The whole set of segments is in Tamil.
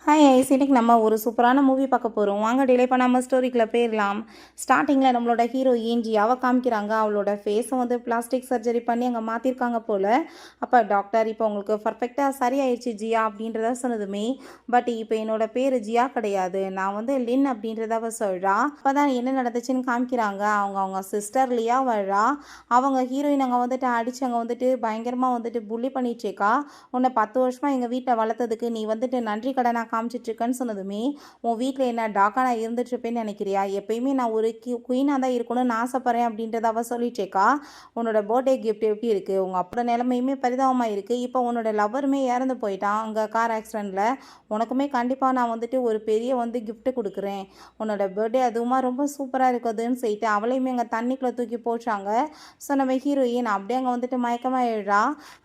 ஹாய் ஐஸ், இன்னைக்கு நம்ம ஒரு சூப்பரான மூவி பார்க்க போகிறோம். வாங்க டிலே பண்ணாமல் ஸ்டோரிக்குள்ளே போயிடலாம். ஸ்டார்டிங்கில் நம்மளோட ஹீரோயின் ஜியாவை காமிக்கிறாங்க. அவளோட ஃபேஸை வந்து பிளாஸ்டிக் சர்ஜரி பண்ணி அங்கே மாற்றிருக்காங்க போல். அப்போ டாக்டர் இப்போ உங்களுக்கு பர்ஃபெக்டாக சரியாயிடுச்சு ஜியா அப்படின்றத சொன்னதுமே, பட் இப்போ என்னோட பேர் ஜியா கிடையாது, நான் வந்து லின் அப்படின்றத அவ சொல்கிறா. அப்போ தான் என்ன நடந்துச்சுன்னு காமிக்கிறாங்க. அவங்க சிஸ்டர் லியா வர்றா. அவங்க ஹீரோயின் அங்கே வந்துட்டு அடிச்சு அங்கே வந்துட்டு பயங்கரமாக வந்துட்டு புள்ளி பண்ணிட்டுருக்கா. உன்னை 10 வருஷமாக எங்கள் வீட்டில் வளர்த்ததுக்கு நீ வந்துட்டு நன்றி கடனாக காமிச்சிட்ருக்கேன்னு சொன்னதுமே, உன் வீட்டில் என்ன டாக்கா நான் இருந்துட்டுருப்பேன்னு நினைக்கிறியா? எப்பயுமே நான் ஒரு குயினாக தான் இருக்கணும்னு ஆசைப்பட்றேன் அப்படின்றத அவள் சொல்லிட்டேக்கா. உன்னோட பர்த்டே கிஃப்ட் எப்படி இருக்குது? உங்கள் அப்போட நிலைமையுமே பரிதாபமாக இருக்குது. இப்போ உன்னோட லவ்வருமே இறந்து போயிட்டான் அங்கே கார் ஆக்சிடெண்ட்டில். உனக்குமே கண்டிப்பாக நான் வந்துட்டு ஒரு பெரிய வந்து கிஃப்ட்டு கொடுக்குறேன். உன்னோட பர்த்டே அதுவுமா ரொம்ப சூப்பராக இருக்குதுன்னு சொல்லிட்டு அவளையுமே அங்கே தண்ணிக்குள்ளே தூக்கி போச்சாங்க. ஸோ நம்ம ஹீரோயின் அப்படியே அங்கே வந்துட்டு மயக்கமாக எழுறா.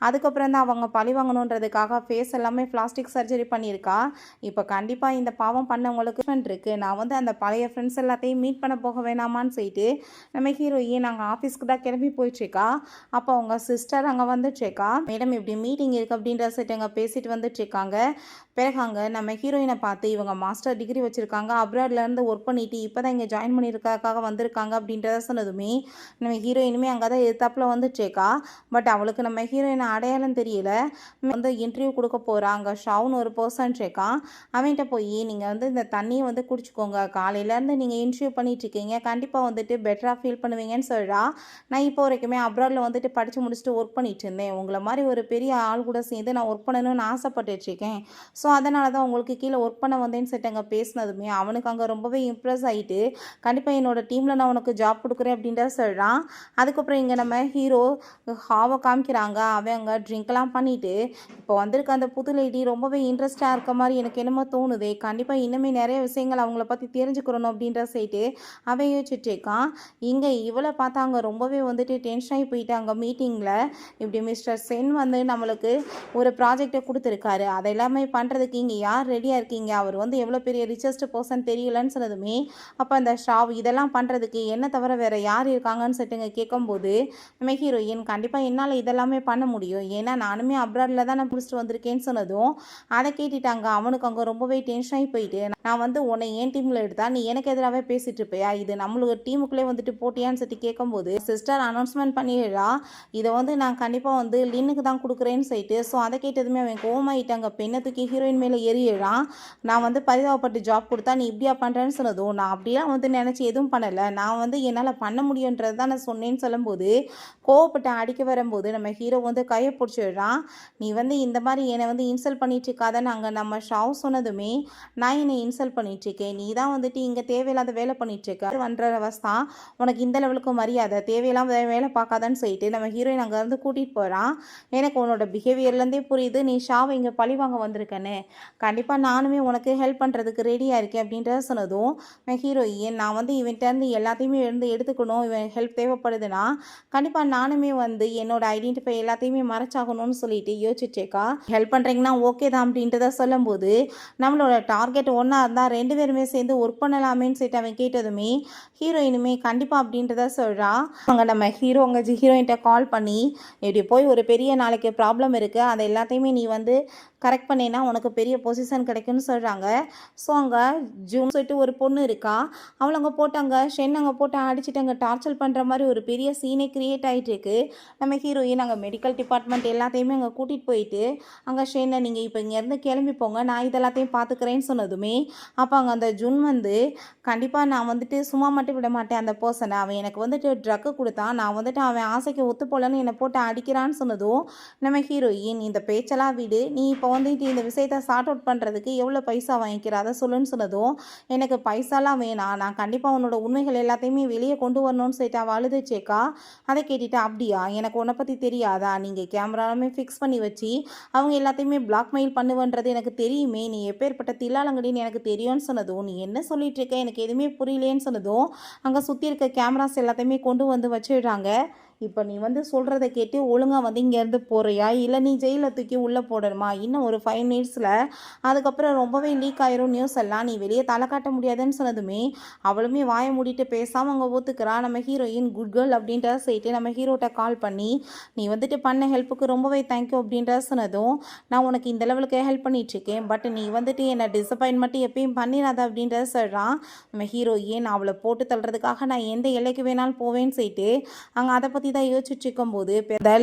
அதுக்கப்புறம் தான் அவங்க பழி வாங்கணுன்றதுக்காக ஃபேஸ் எல்லாமே பிளாஸ்டிக் சர்ஜரி பண்ணியிருக்கா. இப்போ கண்டிப்பாக இந்த பாவம் பண்ணவங்களுக்கு இருக்குது. நான் வந்து அந்த பழைய ஃப்ரெண்ட்ஸ் எல்லாத்தையும் மீட் பண்ண போக வேணாமான்னு சொல்லிட்டு நம்ம ஹீரோயின் நாங்கள் ஆஃபீஸ்க்கு தான் கிளம்பி போயிட்டுருக்கா. அப்போ அவங்க சிஸ்டர் அங்கே வந்துட்டுருக்கா. மேடம் இப்படி மீட்டிங் இருக்குது அப்படின்ற சொல்லிட்டு அங்கே பேசிட்டு வந்துட்டுருக்காங்க. பிறகு அங்கே நம்ம ஹீரோயினை பார்த்து இவங்க மாஸ்டர் டிகிரி வச்சுருக்காங்க, அப்ராட்லேருந்து ஒர்க் பண்ணிட்டு இப்போ தான் இங்கே ஜாயின் பண்ணியிருக்காக வந்திருக்காங்க அப்படின்றத சொன்னதுமே, நம்ம ஹீரோயினுமே அங்கே தான் எதிர்த்தாப்பில் வந்துட்டுருக்கா. பட் அவளுக்கு நம்ம ஹீரோயினை அடையாளம் தெரியல. வந்து இன்டர்வியூ கொடுக்க போகிறாங்க. ஷவுன்னு ஒரு பர்சன் இருக்கான். அவன்கிட்ட போய் நீங்கள் வந்து இந்த தண்ணியை வந்து குடிச்சிக்கோங்க, காலையிலேருந்து நீங்கள் இன்டர்வியூ பண்ணிகிட்ருக்கீங்க, கண்டிப்பாக வந்துட்டு பெட்டராக ஃபீல் பண்ணுவீங்கன்னு சொல்கிறா. நான் இப்போ வரைக்குமே அப்ராடில் வந்துட்டு படித்து முடிச்சுட்டு ஒர்க் பண்ணிட்டு இருந்தேன். உங்களை மாதிரி ஒரு பெரிய ஆள் கூட சேர்ந்து நான் ஒர்க் பண்ணணும்னு ஆசைப்பட்டுருக்கேன். ஸோ அதனால தான் உங்களுக்கு கீழே ஒர்க் பண்ண வந்தேன்னு சொல்லிட்டு அங்கே பேசினதுமே அவனுக்கு அங்கே ரொம்பவே இம்ப்ரெஸ் ஆகிட்டு, கண்டிப்பாக என்னோடய டீமில் நான் உனக்கு ஜாப் கொடுக்குறேன் அப்படின்றத சொல்கிறான். அதுக்கப்புறம் இங்கே நம்ம ஹீரோ ஹாவை காமிக்கிறாங்க. அவன் அங்கே ட்ரிங்க்லாம் பண்ணிவிட்டு இப்போ வந்திருக்க அந்த புது லேடி ரொம்பவே இன்ட்ரெஸ்டாக இருக்க மாதிரி எனக்கு என்னமோ தோணுது. கண்டிப்பாக இன்னுமே நிறைய விஷயங்கள் அவங்கள பற்றி தெரிஞ்சுக்கிறணும் அப்படின்ற சைட்டு அவன் யோசிச்சுட்ருக்கான். இங்கே இவளை பார்த்தா அங்கே ரொம்பவே வந்துட்டு டென்ஷன் ஆகி போயிட்டாங்க மீட்டிங்கில். இப்படி மிஸ்டர் சென் வந்து நம்மளுக்கு ஒரு ப்ராஜெக்டை கொடுத்துருக்காரு, அதை எல்லாமே பண்ணுறதுக்கு இங்கே யார் ரெடியாக இருக்கீங்க? அவர் வந்து எவ்வளோ பெரிய ரிச்சஸ்ட் பர்சன் தெரியலன்னு சொன்னதுமே, அப்போ அந்த ஷாவ் இதெல்லாம் பண்ணுறதுக்கு என்ன தவிர வேறு யார் இருக்காங்கன்னு சொல்லிட்டுங்க கேட்கும்போது, நம்ம ஹீரோயின் கண்டிப்பாக என்னால் இதெல்லாமே பண்ண முடியும், ஏன்னா நானுமே அப்ராடில் தான் நான் பிடிச்சிட்டு வந்திருக்கேன்னு சொன்னதும் அதை கேட்டுட்டாங்க. அவனுக்கு அங்கே ரொம்பவே டென்ஷன் ஆகி போயிட்டு, நான் வந்து உன்னை என் டீமில் எடுத்தா நீ எனக்கு எதிராகவே பேசிகிட்டு இருப்பையா? இது நம்மளுக்கு டீமுக்குள்ளே வந்துட்டு போட்டியான்னு சொல்லி கேட்கும்போது சிஸ்டர் அனௌன்ஸ்மெண்ட் பண்ணிடுறா, இதை வந்து நான் கண்டிப்பாக வந்து லின்னுக்கு தான் கொடுக்குறேன்னு சொல்லிட்டு. ஸோ அதை கேட்டதுமே அவன் கோவமாயிட்டாங்க. பெண்ணை தூக்கி ஹீரோயின் மேலே ஏறிடுறான். நான் வந்து பரிதாபப்பட்டு ஜாப் கொடுத்தா நீ இப்படியா பண்ணுறேன்னு சொன்னதும், நான் அப்படிலாம் வந்து நினச்சி எதுவும் பண்ணலை, நான் வந்து என்னால் பண்ண முடியுன்றது தான் நான் சொன்னேன்னு சொல்லும்போது, கோவப்பட்டு அடிக்க வரும்போது நம்ம ஹீரோ வந்து கையை பிடிச்சிடுறான். நீ வந்து இந்த மாதிரி என்னை வந்து இன்சல்ட் பண்ணிட்டு இருக்காதன்னு அங்கே நம்ம ஷாவ் சொன்னதுமே, நான் என்னை இன்சல்ட் பண்ணிட்டுருக்கேன், நீ தான் வந்துட்டு இங்கே தேவையில்லாத வேலை பண்ணிட்டுருக்க, வந்தவஸ்தான் உனக்கு இந்த லெவலுக்கு மரியாதை, தேவையில்லாம வேலை பார்க்காதான்னு சொல்லிட்டு நம்ம ஹீரோயின் அங்கேருந்து கூட்டிகிட்டு போகிறான். எனக்கு உன்னோட பிஹேவியர்லேருந்தே புரியுது நீ ஷாவை இங்கே பழி வாங்க வந்திருக்கேன்னு, கண்டிப்பாக நானுமே உனக்கு ஹெல்ப் பண்ணுறதுக்கு ரெடியாக இருக்கேன் அப்படின்றத சொன்னதும், ஹீரோயின் நான் வந்து இவன்கிட்டருந்து எல்லாத்தையுமே எடுத்துக்கணும், இவன் ஹெல்ப் தேவைப்படுதுன்னா கண்டிப்பாக நானுமே வந்து என்னோட ஐடென்டிஃபை எல்லாத்தையுமே மறைச்சாகணும்னு சொல்லிட்டு யோசிச்சேக்கா. ஹெல்ப் பண்ணுறீங்கன்னா ஓகே தான் அப்படின்றத சொல்லும்போது, நம்மளோட டார்கெட் ஒன்றா இருந்தால் 2 பேருமே சேர்ந்து ஒர்க் பண்ணலாமேன்னு சொல்லிட்டு அவன் கேட்டதுமே ஹீரோயினுமே கண்டிப்பாக அப்படின்றத சொல்கிறா. அங்கே நம்ம ஹீரோயின்கிட்ட கால் பண்ணி, இப்படி போய் ஒரு பெரிய நாளைக்கு ப்ராப்ளம் இருக்குது, அதை எல்லாத்தையுமே நீ வந்து கரெக்ட் பண்ணினா உனக்கு பெரிய பொசிஷன் கிடைக்குன்னு சொல்கிறாங்க. ஸோ அங்கே ஜூன் சொல்லிட்டு ஒரு பொண்ணு இருக்கா, அவளை அங்கே போட்டாங்க ஷென் அங்கே போட்டு அடிச்சுட்டு அங்கே டார்ச்சர் பண்ணுற மாதிரி ஒரு பெரிய சீனே க்ரியேட் ஆகிட்டு இருக்கு. நம்ம ஹீரோயின் அங்கே மெடிக்கல் டிபார்ட்மெண்ட் எல்லாத்தையுமே அங்கே கூட்டிகிட்டு போயிட்டு அங்கே ஷென்னை நீங்கள் இப்போ இங்கேருந்து கிளம்பி போங்க, நான் இதெல்லாத்தையும் பார்த்துக்கிறேன்னு சொன்னதுமே, அப்போ அங்கே அந்த ஜூன் வந்து கண்டிப்பாக நான் வந்துட்டு சும்மா மட்டும் விட மாட்டேன் அந்த பர்சனை, அவன் எனக்கு வந்துட்டு ட்ரக்கு கொடுத்தான், நான் வந்துட்டு அவன் ஆசைக்கு ஒத்து போலன்னு என்னை போட்டு அடிக்கிறான்னு சொன்னதும் நம்ம ஹீரோயின் இந்த பேச்செல்லாம் விடு, நீ இப்போ வந்துட்டு இந்த விஷயத்தை சார்ட் அவுட் பண்ணுறதுக்கு எவ்வளோ பைசா வாங்கிக்கிற அதை சொல்லுன்னு சொன்னதும், எனக்கு பைசாலாம் வேணாம், நான் கண்டிப்பாக உன்னோட உண்மைகள் எல்லாத்தையுமே வெளியே கொண்டு வரணும்னு சொல்லிட்டு அவள் அழுதுச்சேக்கா. அதை கேட்டுட்டு அப்படியா, எனக்கு உன்னை பற்றி தெரியாதா, நீங்கள் கேமராலுமே ஃபிக்ஸ் பண்ணி வச்சு அவங்க எல்லாத்தையுமே பிளாக்மெயில் பண்ணுவன்றது எனக்கு தெரியுமே, நீ எப்பேற்பட்ட தில்லாலங்கடின்னு எனக்கு தெரியும்னு சொன்னதும், நீ என்ன சொல்லிட்டு இருக்க எனக்கு எதுவுமே புரியலேன்னு சொன்னதும், அங்கே சுற்றி இருக்க கேமராஸ் எல்லாத்தையுமே கொண்டு வந்து வச்சிடுறாங்க. இப்போ நீ வந்து சொல்கிறத கேட்டு ஒழுங்காக வந்து இங்கேருந்து போறியா இல்லை நீ ஜெயிலில் தூக்கி உள்ளே போடணுமா? இன்னும் ஒரு 5 மினிட்ஸில் அதுக்கப்புறம் ரொம்பவே லீக் ஆயிரும் நியூஸ் எல்லாம். நீ வெளியே தலை காட்ட முடியாதுன்னு சொன்னதுமே அவளுமே வாயை மூடிட்டு பேசாமல் அங்கே ஒத்துக்கிறா. நம்ம ஹீரோயின் குட் கேர்ள் அப்படின்ற சொல்லிட்டு நம்ம ஹீரோட்ட கால் பண்ணி நீ வந்துட்டு பண்ண ஹெல்ப்புக்கு ரொம்பவே தேங்க்யூ அப்படின்ற சொன்னதும் நான் உனக்கு இந்த லெவலுக்கு ஹெல்ப் பண்ணிகிட்ருக்கேன், பட் நீ வந்துட்டு என்னை டிசப்பாயின்மெண்ட் எப்பயும் பண்ணிடாத அப்படின்றத சொல்கிறான். நம்ம ஹீரோயின் அவளை போட்டு தள்ளுறதுக்காக நான் எந்த எல்லைக்கு வேணாலும் போவேன்னு சொல்லிட்டு அங்கே அதை பற்றி தான் யோசிச்சுட்டு இருக்கும்போது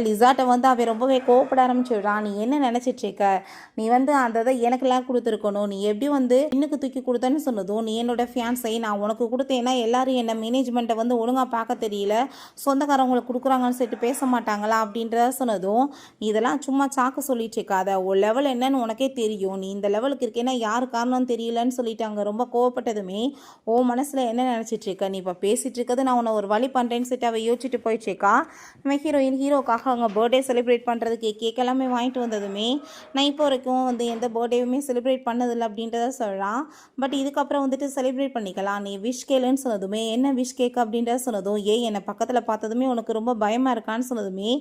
லிசாட்டை வந்து அவன் ரொம்பவே கோவப்பட ஆரம்பிச்சிடுறான். நீ என்ன நினச்சிட்டு இருக்க? நீ வந்து அந்த இதை எனக்கெல்லாம் கொடுத்துருக்கணும், நீ எப்படி வந்து இன்னுக்கு தூக்கி கொடுத்தேன்னு சொன்னதும் நீ என்னோட ஃபியான்ஸை நான் உனக்கு கொடுத்தேன்னா எல்லாரும் என்ன மேனேஜ்மெண்ட்டை வந்து ஒழுங்காக பார்க்க தெரியல, சொந்தக்காரவங்களை கொடுக்குறாங்கன்னு சொல்லிட்டு பேச மாட்டாங்களா அப்படின்றத சொன்னதும் இதெல்லாம் சும்மா சாக்கு சொல்லிட்டு இருக்காத, ஒரு லெவல் என்னன்னு உனக்கே தெரியும், நீ இந்த லெவலுக்கு இருக்கேன்னா யார் காரணம் தெரியலன்னு சொல்லிட்டு அங்கே ரொம்ப கோவப்பட்டதுமே ஓ மனசில் என்ன நினச்சிட்டு இருக்க, நீ இப்போ பேசிகிட்டு இருக்கிறது நான் உன்னை ஒரு வழி பண்ணுறேன்னு சொல்லிட்டு அவள் யோசிச்சுட்டு போயிடுச்சேக்கா. நம்ம ஹீரோக்காக அவங்க பர்த்டே செலிப்ரேட் பண்ணுறதுக்கு கேக் எல்லாமே வாங்கிட்டு வந்ததுமே நான் இப்போ வரைக்கும் வந்து எந்த பர்த்டேவுமே செலிப்ரேட் பண்ணதில்லை அப்படின்றத சொல்கிறான். பட் இதுக்கப்புறம் வந்துட்டு செலிப்ரேட் பண்ணிக்கலாம், நீ விஷ் கேளுன்னு சொன்னதுமே என்ன விஷ் கேக் அப்படின்றத சொன்னதும் என்னை பக்கத்தில் பார்த்ததுமே உனக்கு ரொம்ப பயமாக இருக்கான்னு சொன்னதுமே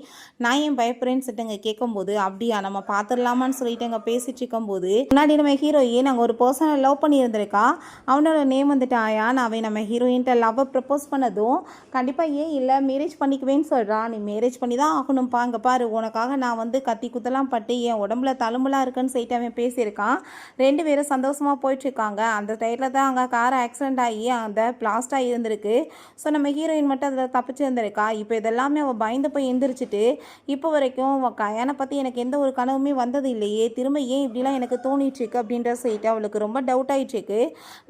நான் ஏன் பயப்படுறேன்னு சொல்லிட்டு அங்கே கேட்கும்போது அப்படியா நம்ம பார்த்துடலாமான்னு சொல்லிட்டு அங்கே பேசிட்டு இருக்கும்போது முன்னாடி நம்ம ஹீரோயின் அங்கே ஒரு பர்சனை லவ் பண்ணியிருந்திருக்கா. அவனோட நேம் வந்துட்டு ஆயான். அவன் நம்ம ஹீரோயின்ட்ட லவ்வை ப்ரப்போஸ் பண்ணதும் கண்டிப்பாக ஏன் இல்லை மேரேஜ் பண்ணிக்குவேன்னு சொல்கிறான். நீ மேரேஜ் பண்ணி தான் ஆகணும்ப்பா, அங்கே பாரு உனக்காக நான் வந்து கத்தி குத்தலாம் பட்டு என் உடம்புல தழும்புலாம் இருக்குன்னு சொல்லிட்டு அவன் பேசியிருக்கான். 2 பேரும் சந்தோஷமாக போயிட்டுருக்காங்க. அந்த டைத்தில் தான் அங்கே கார் ஆக்சிடென்ட் ஆகி அந்த பிளாஸ்டாக இருந்திருக்கு. ஸோ நம்ம ஹீரோயின் மட்டும் அதில் தப்பிச்சு இருந்திருக்கா. இப்போ இதெல்லாமே அவள் பயந்து போய் எந்திரிச்சிட்டு இப்போ வரைக்கும் கல்யாணம் பற்றி எனக்கு எந்த ஒரு கனவுமே வந்தது இல்லையே, திரும்ப ஏன் இப்படிலாம் எனக்கு தோணிட்டுருக்கு அப்படின்ற சொல்லிட்டு அவளுக்கு ரொம்ப டவுட் ஆகிட்டுருக்கு.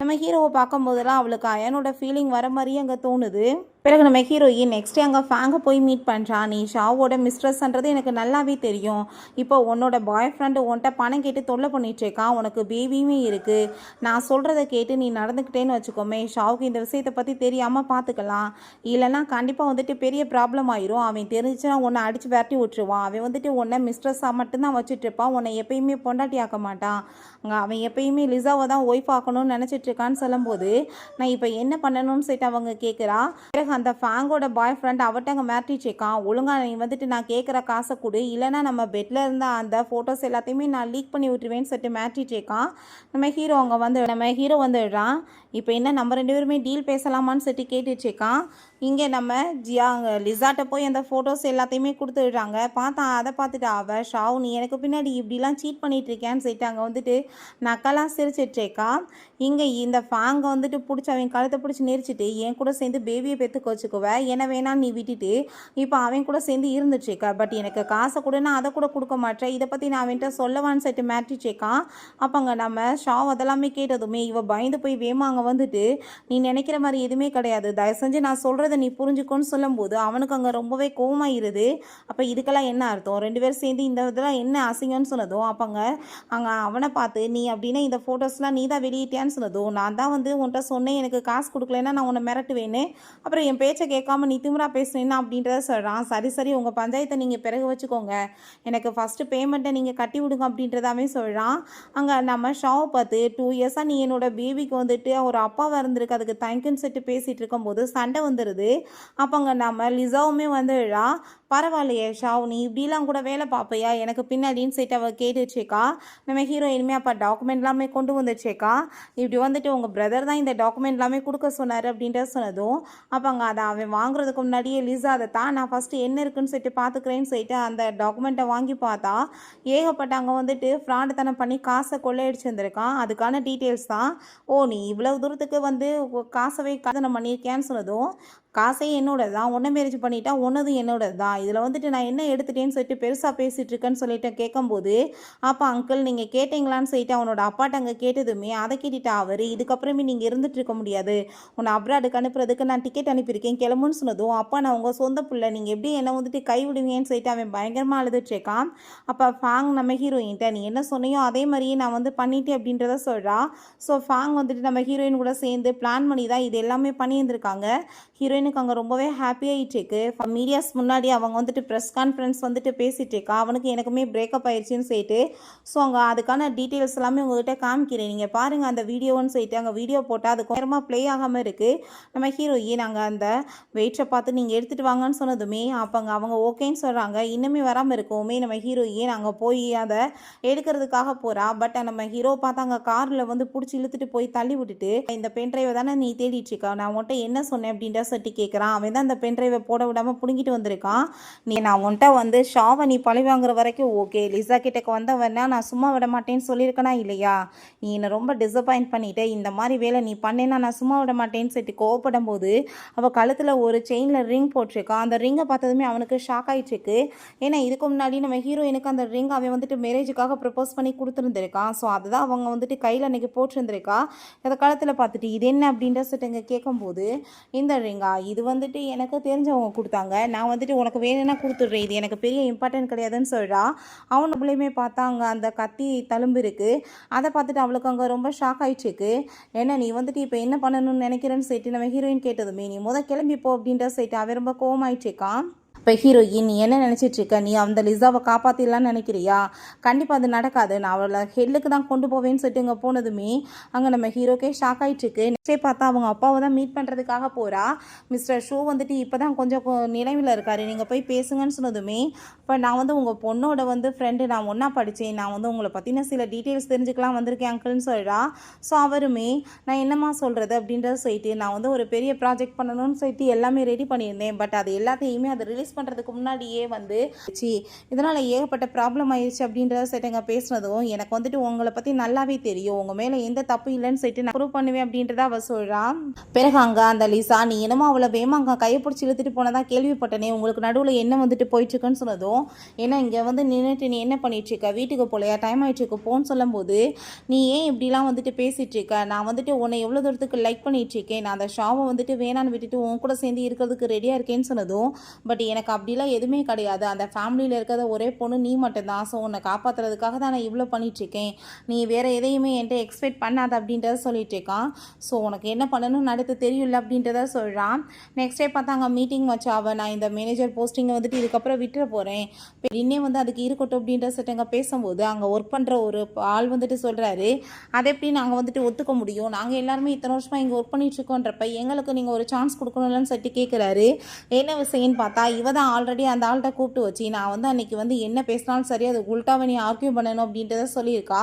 நம்ம ஹீரோவை பார்க்கும்போதெல்லாம் அவளுக்கு அயனோட ஃபீலிங் வர மாதிரியே அங்கே தோணுது. பிறகு நம்ம ஹீரோயின் நெக்ஸ்ட்டு அங்கே ஃபேங்கை போய் மீட் பண்ணுறான். நீ ஷாவோட மிஸ்ட்ரஸ்ன்றது எனக்கு நல்லாவே தெரியும். இப்போ உன்னோட பாய் ஃப்ரெண்டு உன்கிட்ட பணம் கேட்டு தொல்லை பண்ணிட்டுருக்கான், உனக்கு பேபியுமே இருக்குது. நான் சொல்கிறத கேட்டு நீ நடந்துக்கிட்டேன்னு வச்சுக்கோமே, ஷாவுக்கு இந்த விஷயத்தை பற்றி தெரியாமல் பார்த்துக்கலாம், இல்லைனா கண்டிப்பாக வந்துட்டு பெரிய ப்ராப்ளம் ஆயிரும். அவன் தெரிஞ்சுன்னா உன்னை அடித்து விரட்டி விட்டுருவான். அவன் வந்துட்டு உன்னை மிஸ்ட்ரஸாக மட்டும்தான் வச்சுட்ருப்பான், உன்னை எப்பயுமே பொண்டாட்டி ஆக்க மாட்டான். அவன் எப்பயுமே லிசாவை தான் ஒய்ஃப் ஆக்கணும்னு நினச்சிட்ருக்கான்னு சொல்லும்போது நான் இப்போ என்ன பண்ணணும்னு சொல்லிட்டு அவங்க கேட்குறா. பிறகு அந்த ஃபேங்கோட பாய் ஃப்ரெண்ட் அவட்ட அங்கே மிரட்டிச்சிருக்கான், ஒழுங்காக நீ வந்துட்டு நான் கேட்குற காசை கொடு, இல்லைனா நம்ம பெட்டில் இருந்த அந்த ஃபோட்டோஸ் எல்லாத்தையுமே நான் லீக் பண்ணி விட்டுருவேன்னு சொல்லிட்டு மிரட்டிச்சிருக்கான். நம்ம ஹீரோ வந்துடுறான். இப்போ என்ன நம்ம 2 பேருமே டீல் பேசலாமான்னு சொல்லிட்டு கேட்டுட்ருக்கான். இங்கே நம்ம அங்கே லிசாட்ட போய் அந்த ஃபோட்டோஸ் எல்லாத்தையுமே கொடுத்துடுறாங்க. அதை பார்த்துட்டு அவள் ஷாவு நீ எனக்கு பின்னாடி இப்படிலாம் சீட் பண்ணிட்டு இருக்கேன்னு சொல்லிட்டு அங்கே வந்துட்டு நக்கெல்லாம் சிரிச்சிட்ருக்கா. இங்கே இந்த ஃபேங்கை வந்துட்டு பிடிச்சி அவன் கழுத்தை பிடிச்சி நெரிச்சிட்டு என் கூட சேர்ந்து பேபியை பெற்றுக்க வச்சுக்குவேன், என்ன வேணான்னு நீ விட்டுட்டு இப்போ அவன் கூட சேர்ந்து இருந்துட்டுருக்க, பட் எனக்கு காசை கூட நான் அதை கூட கொடுக்க மாட்டேன், இதை பற்றி நான் அவன்கிட்ட சொல்லவான்னு சொல்லிட்டு மிரட்டிட்ருக்கான். அப்போங்க நம்ம ஷாவ் அதெல்லாமே கேட்டதுமே இவ பயந்து போய் வேமாங்க வந்துட்டு நீ நினைக்கிற மாதிரி எதுவுமே கிடையாது, தயவு செஞ்சு நான் சொல்கிறத நீ புரிஞ்சுக்கோன்னு சொல்லும்போது அவனுக்கு அங்கே ரொம்பவே கோவமாயிருது. அப்போ இதுக்கெல்லாம் என்ன அர்த்தம், 2 பேரும் சேர்ந்து இந்த இதெல்லாம் என்ன அசிங்கம்னு சொன்னதும் அப்போங்க அங்கே அவனை பார்த்து நீ அப்படின்னா இந்த ஃபோட்டோஸ்லாம் நீ தான் வெளியிட்டியான்னு சொன்னதும் நான் தான் வந்து உன்கிட்ட சொன்னேன் எனக்கு காசு கொடுக்கலன்னா நான் உன்னை மிரட்டுவேன்னு, அப்புறம் என் பேச்சை கேட்காம நீ திமிரா பேசுனேன்னா அப்படின்றத சொல்கிறான். சரி உங்கள் பஞ்சாயத்தை நீங்கள் பிறகு வச்சுக்கோங்க, எனக்கு ஃபஸ்ட்டு பேமெண்ட்டை நீங்கள் கட்டி விடுங்க அப்படின்றதாவே சொல்கிறான். அங்கே நம்ம ஷாவை பார்த்து 2 இயர்ஸாக நீ என்னோட பேபிக்கு வந்துட்டு ஒரு அப்பாவாக இருந்திருக்கு, அதுக்கு தேங்க்யூன்னு சொல்லிட்டு பேசிகிட்டு இருக்கும்போது சண்டை வந்துடுது. அப்போங்க நம்ம லிசாவுமே வந்துடுறா. பரவாயில்லையே ஷாவ் நீ இப்படிலாம் கூட வேலை பார்ப்பையா எனக்கு பின்னாடின்னு சொல்லிட்டு அவள் கேட்டுச்சேக்கா. நம்ம ஹீரோயினுமே அப்போ டாக்குமெண்ட் எல்லாமே கொண்டு வந்துச்சேக்கா. இப்படி வந்துட்டு உங்கள் பிரதர் தான் இந்த டாக்குமெண்ட் எல்லாமே கொடுக்க சொன்னார் அப்படின்ற சொன்னதும் அப்போங்க அதை அவன் வாங்குறதுக்கு முன்னாடியே லிசா அதை தான் நான் ஃபஸ்ட்டு என்ன இருக்குன்னு சொல்லிட்டு பார்த்துக்கிறேன்னு சொல்லிட்டு அந்த டாக்குமெண்ட்டை வாங்கி பார்த்தா ஏகப்பட்ட அங்கே வந்துட்டு ஃப்ராடுத்தனம் பண்ணி காசை கொள்ளையடிச்சு வந்திருக்கான். அதுக்கான டீட்டெயில்ஸ் தான். ஓ நீ இவ்வளவு தூரத்துக்கு வந்து காசவே கதனை பண்ணியிருக்கேன்னு சொன்னதும் காசே என்னோட தான், ஒன்றை மேரேஜ் பண்ணிட்டா ஒன்றதும் என்னோட தான், இதில் வந்துட்டு நான் என்ன எடுத்துட்டேன்னு சொல்லிட்டு பெருசாக பேசிகிட்டு இருக்கேன்னு சொல்லிட்டு கேட்கும்போது அப்போ அங்கிள் நீங்கள் கேட்டீங்களான்னு சொல்லிட்டு அவனோட அப்பாட்ட அங்கே கேட்டதுமே அதை கேட்டுட்டா அவர் இதுக்கப்புறமே நீங்கள் இருந்துட்டு இருக்க முடியாது, உன்னை அப்ராடுக்கு அனுப்புறதுக்கு நான் டிக்கெட் அனுப்பியிருக்கேன் கிளம்புன்னு சொன்னதும் அப்பா நான் உங்கள் சொந்த பிள்ளை நீங்கள் எப்படி என்னை வந்துட்டு கை விடுவீங்கன்னு சொல்லிட்டு அவன் பயங்கரமாக அழுதுட்ருக்கான். அப்போ ஃபாங் நம்ம ஹீரோயின்ட்ட நீ என்ன சொன்னியோ அதே மாதிரியே நான் வந்து பண்ணிட்டேன் அப்படின்றத சொல்கிறா. ஸோ ஃபாங் வந்துட்டு நம்ம ஹீரோயின் கூட சேர்ந்து பிளான் பண்ணி தான் இது எல்லாமே பண்ணியிருந்திருக்காங்க. ஹீரோயின் ஹீரோயினுக்கு அங்கே ரொம்பவே ஹாப்பியாகிட்டு இருக்கு. மீடியாஸ் முன்னாடி அவங்க வந்துட்டு ப்ரெஸ் கான்ஃபரன்ஸ் வந்துட்டு பேசிகிட்டு இருக்கா. அவனுக்கு எனக்குமே பிரேக்கப் ஆயிடுச்சுன்னு சொல்லிட்டு. ஸோ அங்கே அதுக்கான டீட்டெயில்ஸ் எல்லாமே உங்கள்கிட்ட காமிக்கிறேன், நீங்கள் பாருங்கள் அந்த வீடியோன்னு சொல்லிட்டு. அங்கே வீடியோ போட்டால் அது நேரமாக ப்ளே ஆகாமல் இருக்குது. நம்ம ஹீரோயின் அங்கே அந்த வெயிட்டை பார்த்து நீங்கள் எடுத்துகிட்டு வாங்கன்னு சொன்னதுமே அப்போங்க அவங்க ஓகேன்னு சொல்கிறாங்க. இன்னுமே வராமல் இருக்கவுமே நம்ம ஹீரோயின் அங்கே போய் அதை எடுக்கிறதுக்காக போகிறா. பட் நம்ம ஹீரோ பார்த்து அங்கே காரில் வந்து பிடிச்சி இழுத்துட்டு போய் தள்ளி விட்டுட்டு, இந்த பென் ட்ரைவை தானே நீ தேடிட்டு இருக்கா, நான் உன்ட்ட என்ன சொன்னேன் அப்படின்ற சொல்லிட்டு கேட்குறான். அவன் தான் அந்த பென் ட்ரைவை போட விடாமல் பிடுங்கிட்டு வந்திருக்கான். நான் உன்ட்ட வந்து ஷாவை நீ பழி வாங்குற வரைக்கும் ஓகே, லிசா கிட்டக்கு வந்தவன்னா நான் சும்மா விட மாட்டேன்னு சொல்லியிருக்கேனா இல்லையா? நீ என்னை ரொம்ப டிசப்பாயிண்ட் பண்ணிவிட்டு இந்த மாதிரி வேலை நீ பண்ணேன்னா நான் சும்மா விட மாட்டேன்னு சொல்லிட்டு கோவப்படும் போது அவள் கழுத்தில் ஒரு செயினில் ரிங் போட்டிருக்கான். அந்த ரிங்கை பார்த்ததுமே அவனுக்கு ஷாக் ஆகிட்டுருக்கு. ஏன்னா இதுக்கு முன்னாடி நம்ம ஹீரோயினுக்கு அந்த ரிங் அவன் வந்துட்டு மேரேஜுக்காக ப்ரப்போஸ் பண்ணி கொடுத்துருந்துருக்கான். ஸோ அதுதான் அவங்க வந்துட்டு கையில் அன்றைக்கி போட்டிருந்துருக்கா. அதை கழுத்தில் பார்த்துட்டு இது என்ன அப்படின்ற சொல்லிட்டு இங்கே கேட்கும்போது, இந்த ரிங்கா இது வந்துட்டு எனக்கு தெரிஞ்சவங்க கொடுத்தாங்க, நான் வந்துட்டு உனக்கு வேணும்னா கொடுத்துட்றேன், இது எனக்கு பெரிய இம்பார்ட்டன்ட் கிடையாதுன்னு சொல்கிறா. அவனுக்குள்ளேயுமே பார்த்தா அங்கே அந்த கத்தி தழும்பு இருக்குது. அதை பார்த்துட்டு அவளுக்கு அங்கே ரொம்ப ஷாக் ஆகிடுச்சிருக்கு. ஏன்னா நீ வந்துட்டு இப்போ என்ன பண்ணணும்னு நினைக்கிறேன்னு சொல்லிட்டு நம்ம ஹீரோயின் கேட்டதுமே நீ கிளம்பிப்போ அப்படின்ற சொல்லிட்டு அவன் ரொம்ப கோவமாயிடுச்சிருக்கான். இப்போ ஹீரோயின் நீ என்ன நினச்சிட்ருக்க, நீ அந்த லிசாவை காப்பாற்றிடலான்னு நினைக்கிறியா? கண்டிப்பாக அது நடக்காது, நான் அவளை ஹெல்லுக்கு தான் கொண்டு போவேன்னு சொல்லிட்டு இங்கே போனதுமே அங்கே நம்ம ஹீரோக்கே ஷாக் ஆகிட்டுருக்கு. நெக்ஸ்டே பார்த்தா அவங்க அப்பாவை தான் மீட் பண்ணுறதுக்காக போகிறா. மிஸ்டர் ஷோ வந்துட்டு இப்போ தான் கொஞ்சம் நினைவில் இருக்காரு, நீங்கள் போய் பேசுங்கன்னு சொன்னதுமே, இப்போ நான் வந்து உங்கள் பொண்ணோட வந்து ஃப்ரெண்டு, நான் ஒன்றா படித்தேன், நான் வந்து உங்களை பற்றின சில டீட்டெயில்ஸ் தெரிஞ்சுக்கலாம் வந்திருக்கேன் அங்கிள்னு சொல்கிறா. ஸோ அவருமே நான் என்னம்மா சொல்கிறது அப்படின்றத சொல்லிட்டு, நான் வந்து ஒரு பெரிய ப்ராஜெக்ட் பண்ணணும்னு சொல்லிட்டு எல்லாமே ரெடி பண்ணியிருந்தேன். பட் அது எல்லாத்தையுமே அதை ரிலீஸ் பண்ணுறதுக்கு முன்னாடியே வந்து இதனால் ஏகப்பட்ட ப்ராப்ளம் ஆயிடுச்சு அப்படின்றத சொல்லிட்டு பேசுனதும், எனக்கு வந்துட்டு உங்களை பற்றி நல்லாவே தெரியும், உங்கள் மேலே எந்த தப்பு இல்லைன்னு சொல்லிட்டு நான் ப்ரூவ் பண்ணுவேன் அப்படின்றத அவள் சொல்கிறான். பிறகு அங்கே அந்த லிசா நீ என்னமோ அவளை வேமா அங்கே கையை பிடிச்சி இழுத்துட்டு போனதா கேள்விப்பட்டனே, உங்களுக்கு நடுவில் என்ன வந்துட்டு போயிட்டுருக்குன்னு சொன்னதும், ஏன்னா இங்கே வந்து நின்றுட்டு நீ என்ன பண்ணிட்டுருக்க, வீட்டுக்கு போலையா, டைம் ஆகிட்டுருக்கு போன்னு சொல்லும்போது, நீ ஏன் இப்படிலாம் வந்துட்டு பேசிகிட்ருக்க, நான் வந்துட்டு உன்னை எவ்வளோ தூரத்துக்கு லைக் பண்ணிகிட்ருக்கேன், நான் அந்த ஷாவை வந்துட்டு வேணான்னு விட்டுட்டு உன் கூட சேர்ந்து இருக்கிறதுக்கு ரெடியாக இருக்கேன்னு சொன்னதும், பட் எனக்கு அப்படிலாம் எதுவுமே கிடையாது, அந்த ஃபேமிலியில் இருக்கிறத ஒரே பொண்ணு நீ மட்டும்தான், ஸோ உன்னை காப்பாற்றுறதுக்காக தான் நான் இவ்வளோ பண்ணிகிட்ருக்கேன், நீ வேறு எதையுமே என்கிட்ட எக்ஸ்பெக்ட் பண்ணாத அப்படின்றத சொல்லிட்டு இருக்கான். ஸோ உனக்கு என்ன பண்ணணும்னு அடுத்து தெரியல அப்படின்றத சொல்கிறான். நெக்ஸ்ட் டே பார்த்தா அங்கே மீட்டிங் வச்சா அவள் நான் இந்த மேனேஜர் போஸ்டிங்கை வந்துட்டு இதுக்கப்புறம் விட்டுற போகிறேன், இன்னே வந்து அதுக்கு இருக்கட்டும் அப்படின்ற சொல்லிட்டு பேசும்போது அங்கே ஒர்க் பண்ணுற ஒரு ஆள் வந்துட்டு சொல்கிறாரு, அதை எப்படி நாங்கள் வந்துட்டு ஒத்துக்க முடியும், நாங்கள் எல்லாருமே இத்தனை வருஷமாக இங்கே ஒர்க் பண்ணிகிட்ருக்கோன்றப்ப எங்களுக்கு நீங்கள் ஒரு சான்ஸ் கொடுக்கணும்லன்னு சொல்லிட்டு கேட்குறாரு. என்ன விஷயம்னு பார்த்தா இவ தான் ஆல்ரெடி அந்த ஆள்கிட்ட கூப்பிட்டு வச்சு நான் வந்து அன்றைக்கி வந்து என்ன பேசினாலும் சரி அது உள்டாவை நீ ஆர்கியூ பண்ணணும் அப்படின்றத சொல்லியிருக்கா.